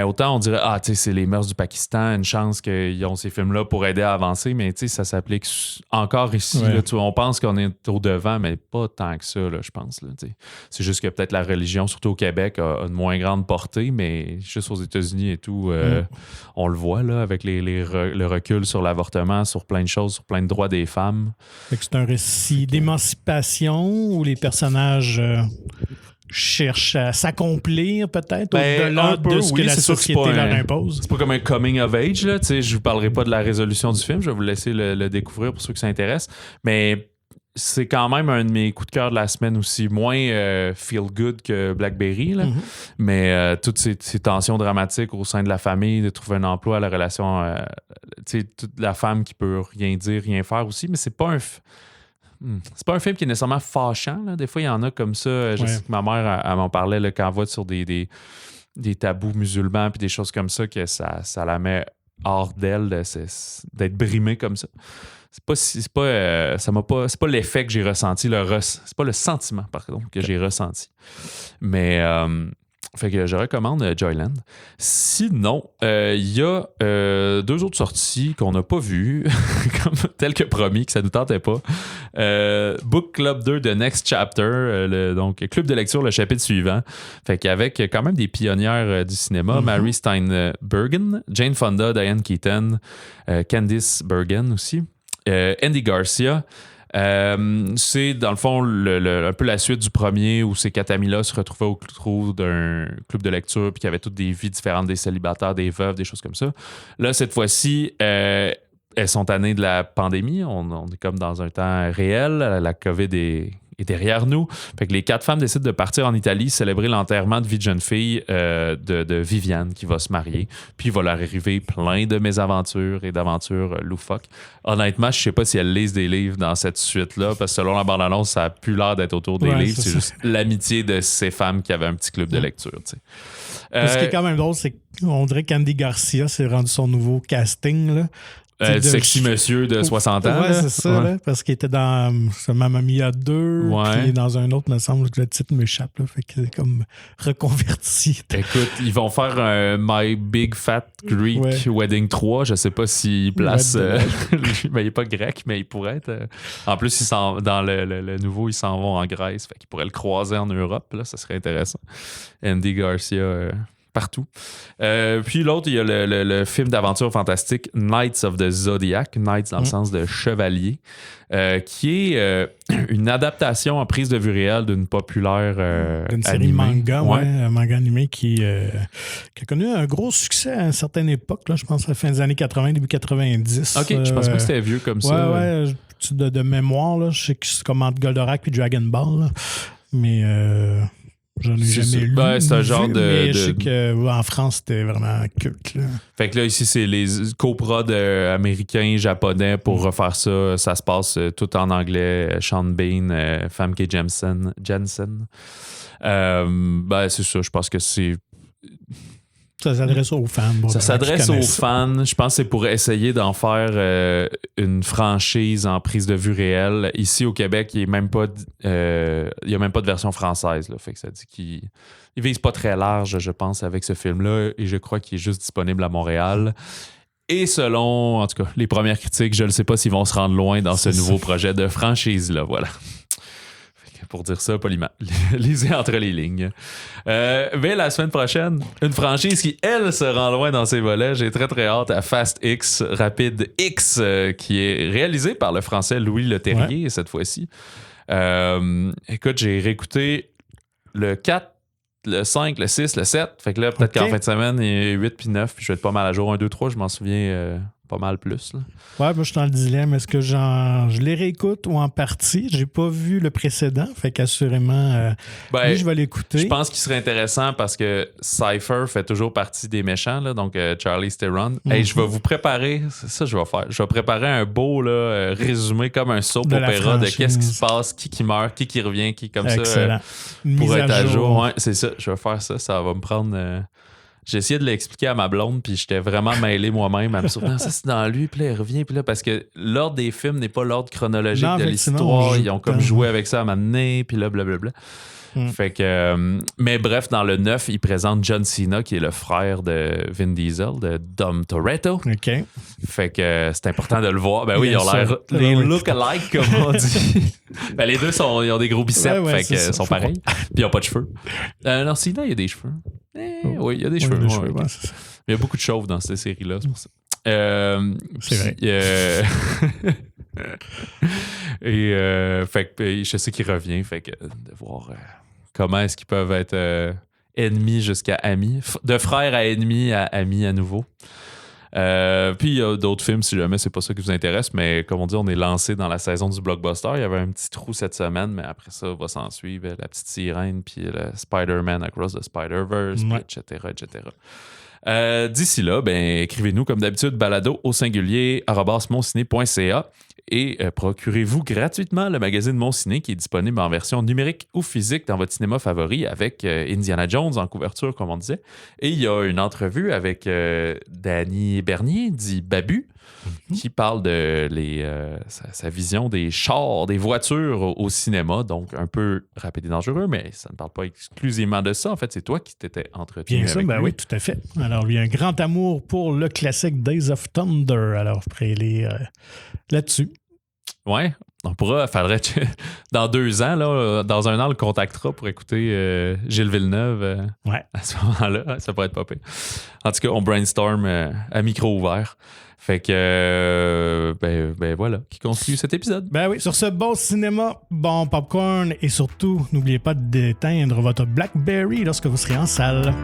Autant on dirait, c'est les mœurs du Pakistan, une chance qu'ils ont ces films-là pour aider à avancer, mais ça s'applique encore ici. Là, on pense qu'on est au devant, mais pas tant que ça, là, je pense. Là, c'est juste que peut-être la religion, surtout au Québec, a une moins grande portée, mais juste aux États-Unis et tout, on le voit là, avec le recul sur l'avortement, sur plein de choses, sur plein de droits des femmes. Fait que c'est un récit d'émancipation où les personnages... cherche à s'accomplir peut-être au-delà de ce que la société leur impose. C'est pas comme un coming of age, là. Je vous parlerai pas de la résolution du film, je vais vous laisser le découvrir pour ceux qui s'intéressent. Mais c'est quand même un de mes coups de cœur de la semaine aussi. Moins feel good que Blackberry, là. Mais toutes ces tensions dramatiques au sein de la famille, de trouver un emploi, la relation, toute la femme qui peut rien dire, rien faire aussi, mais c'est pas un film qui est nécessairement fâchant. Là. Des fois, il y en a comme ça. Je sais que ma mère, elle m'en parlait là, quand elle va sur des tabous musulmans puis des choses comme ça, que ça la met hors d'elle d'être brimée comme ça. C'est pas l'effet que j'ai ressenti, c'est pas le sentiment, pardon, que j'ai ressenti. Mais... fait que je recommande Joyland. Sinon, il y a 2 autres sorties qu'on n'a pas vues, tel que promis, que ça ne nous tentait pas. Book Club 2 de Next Chapter, donc Club de lecture, le chapitre suivant. Fait qu'avec quand même des pionnières du cinéma, Mary Steenburgen, Jane Fonda, Diane Keaton, Candice Bergen aussi, Andy Garcia. C'est dans le fond un peu la suite du premier où ces 4 amis-là se retrouvaient autour d'un club de lecture puis qui avaient toutes des vies différentes, des célibataires, des veuves, des choses comme ça. Là, cette fois-ci, elles sont tannées de la pandémie. On est comme dans un temps réel. La COVID est derrière nous. Fait que les 4 femmes décident de partir en Italie célébrer l'enterrement de vie de jeune fille de Viviane qui va se marier. Puis il va leur arriver plein de mésaventures et d'aventures loufoques. Honnêtement, je sais pas si elles lisent des livres dans cette suite-là parce que selon la bande-annonce, ça a plus l'air d'être autour des livres. C'est juste l'amitié de ces femmes qui avaient un petit club de lecture. Ce qui est quand même drôle, c'est qu'on dirait qu'Andy Garcia s'est rendu son nouveau casting, là. Sexy monsieur de 60 ans. Ouais, c'est ça, là, parce qu'il était dans Mamma Mia 2, puis dans un autre, me semble que le titre m'échappe. Là, fait que c'est comme reconverti. Écoute, ils vont faire un My Big Fat Greek Wedding 3. Je sais pas s'ils placent... mais il n'est pas grec, mais il pourrait être... En plus, dans le nouveau, ils s'en vont en Grèce. Fait qu'ils pourraient le croiser en Europe. Là, ça serait intéressant. Andy Garcia... partout. Puis l'autre, il y a le film d'aventure fantastique Knights of the Zodiac, Knights dans le sens de chevalier, qui est une adaptation en prise de vue réelle d'une populaire d'une série animée. Manga animé qui a connu un gros succès à une certaine époque, là, je pense à la fin des années 80, début 90. OK, je pense pas que c'était vieux comme ça. Ouais, de mémoire, là, je sais que c'est comme entre Goldorak puis Dragon Ball, là, mais... j'en ai jamais lu. C'est un genre mais je sais qu'en France, c'était vraiment culte. Là. Fait que là, ici, c'est les coprods américains, japonais pour refaire ça. Ça se passe tout en anglais. Sean Bean, Famke Jensen. C'est ça, je pense que c'est... Ça s'adresse aux fans. Bon, ça s'adresse aux fans. Je pense que c'est pour essayer d'en faire une franchise en prise de vue réelle. Ici, au Québec, il n'y a même pas de version française. Là. Fait que ça dit qu'il ne vise pas très large, je pense, avec ce film-là. Et je crois qu'il est juste disponible à Montréal. Et selon, en tout cas, les premières critiques, je ne sais pas s'ils vont se rendre loin dans ce nouveau projet de franchise-là. Voilà. Pour dire ça poliment. Lisez entre les lignes. Mais la semaine prochaine, une franchise qui, elle, se rend loin dans ses volets. J'ai très, très hâte à Fast X, Rapide X, qui est réalisé par le Français Louis Leterrier cette fois-ci. Écoute, j'ai réécouté le 4, le 5, le 6, le 7. Fait que là, peut-être qu'en fin de semaine, il y a 8 puis 9, puis je vais être pas mal à jour. 1, 2, 3, je m'en souviens pas mal plus. Là. Ouais, moi, je suis dans le dilemme. Est-ce que je les réécoute ou en partie? J'ai pas vu le précédent, fait qu'assurément, oui, je vais l'écouter. Je pense qu'il serait intéressant parce que Cypher fait toujours partie des méchants, là, donc Charlie Theron. Hey, je vais vous préparer, c'est ça que je vais faire. Je vais préparer un beau là, résumé comme un soap opéra de qu'est-ce qui se passe, qui meurt, qui revient, qui comme excellent. Ça, pour être à jour. Ouais, c'est ça, je vais faire ça. Ça va me prendre... J'ai essayé de l'expliquer à ma blonde, puis j'étais vraiment mêlé moi-même. Elle me dit, ça c'est dans lui, puis là, il revient, puis là, parce que l'ordre des films n'est pas l'ordre chronologique de l'histoire. Ils ont comme joué avec ça à m'amener, puis là, blablabla. Fait que, mais bref, dans le 9, il présente John Cena, qui est le frère de Vin Diesel, de Dom Toretto. OK. Fait que c'est important de le voir. Ben oui, ils ont l'air. Les look alike, comme on dit. Ben, les deux, ils ont des gros biceps, fait que sont pareils. Puis ils n'ont pas de cheveux. Non, Cena, il y a des cheveux. Oui, il y a des cheveux. Il y a beaucoup de chauves dans cette série-là, c'est pour ça. C'est vrai. Et fait que je sais qu'il revient, fait que de voir comment est-ce qu'ils peuvent être ennemis jusqu'à amis, de frères à ennemis à amis à nouveau. Puis il y a d'autres films si jamais c'est pas ça qui vous intéresse, mais comme on dit, on est lancé dans la saison du blockbuster. Il y avait un petit trou cette semaine, mais après ça va s'en suivre La Petite Sirène, puis le Spider-Man Across the Spider-Verse, etc. D'ici là, écrivez-nous comme d'habitude balado au singulier @monciné.ca et procurez-vous gratuitement le magazine Mon Ciné qui est disponible en version numérique ou physique dans votre cinéma favori avec Indiana Jones en couverture, comme on disait. Et il y a une entrevue avec Danny Bernier, dit Babu, qui parle de sa vision des chars, des voitures au cinéma, donc un peu rapide et dangereux, mais ça ne parle pas exclusivement de ça. En fait, c'est toi qui t'étais entretenu avec lui. Oui, tout à fait. Alors, il y a un grand amour pour le classique Days of Thunder. Alors, après aller là-dessus. Ouais, on pourra, dans 2 ans, là, dans 1 an, on le contactera pour écouter Gilles Villeneuve à ce moment-là. Ça pourrait être pas pire. En tout cas, on brainstorm à micro ouvert. Fait que, voilà, qui conclut cet épisode. Ben oui, sur ce bon cinéma, bon popcorn et surtout, n'oubliez pas d'éteindre votre Blackberry lorsque vous serez en salle.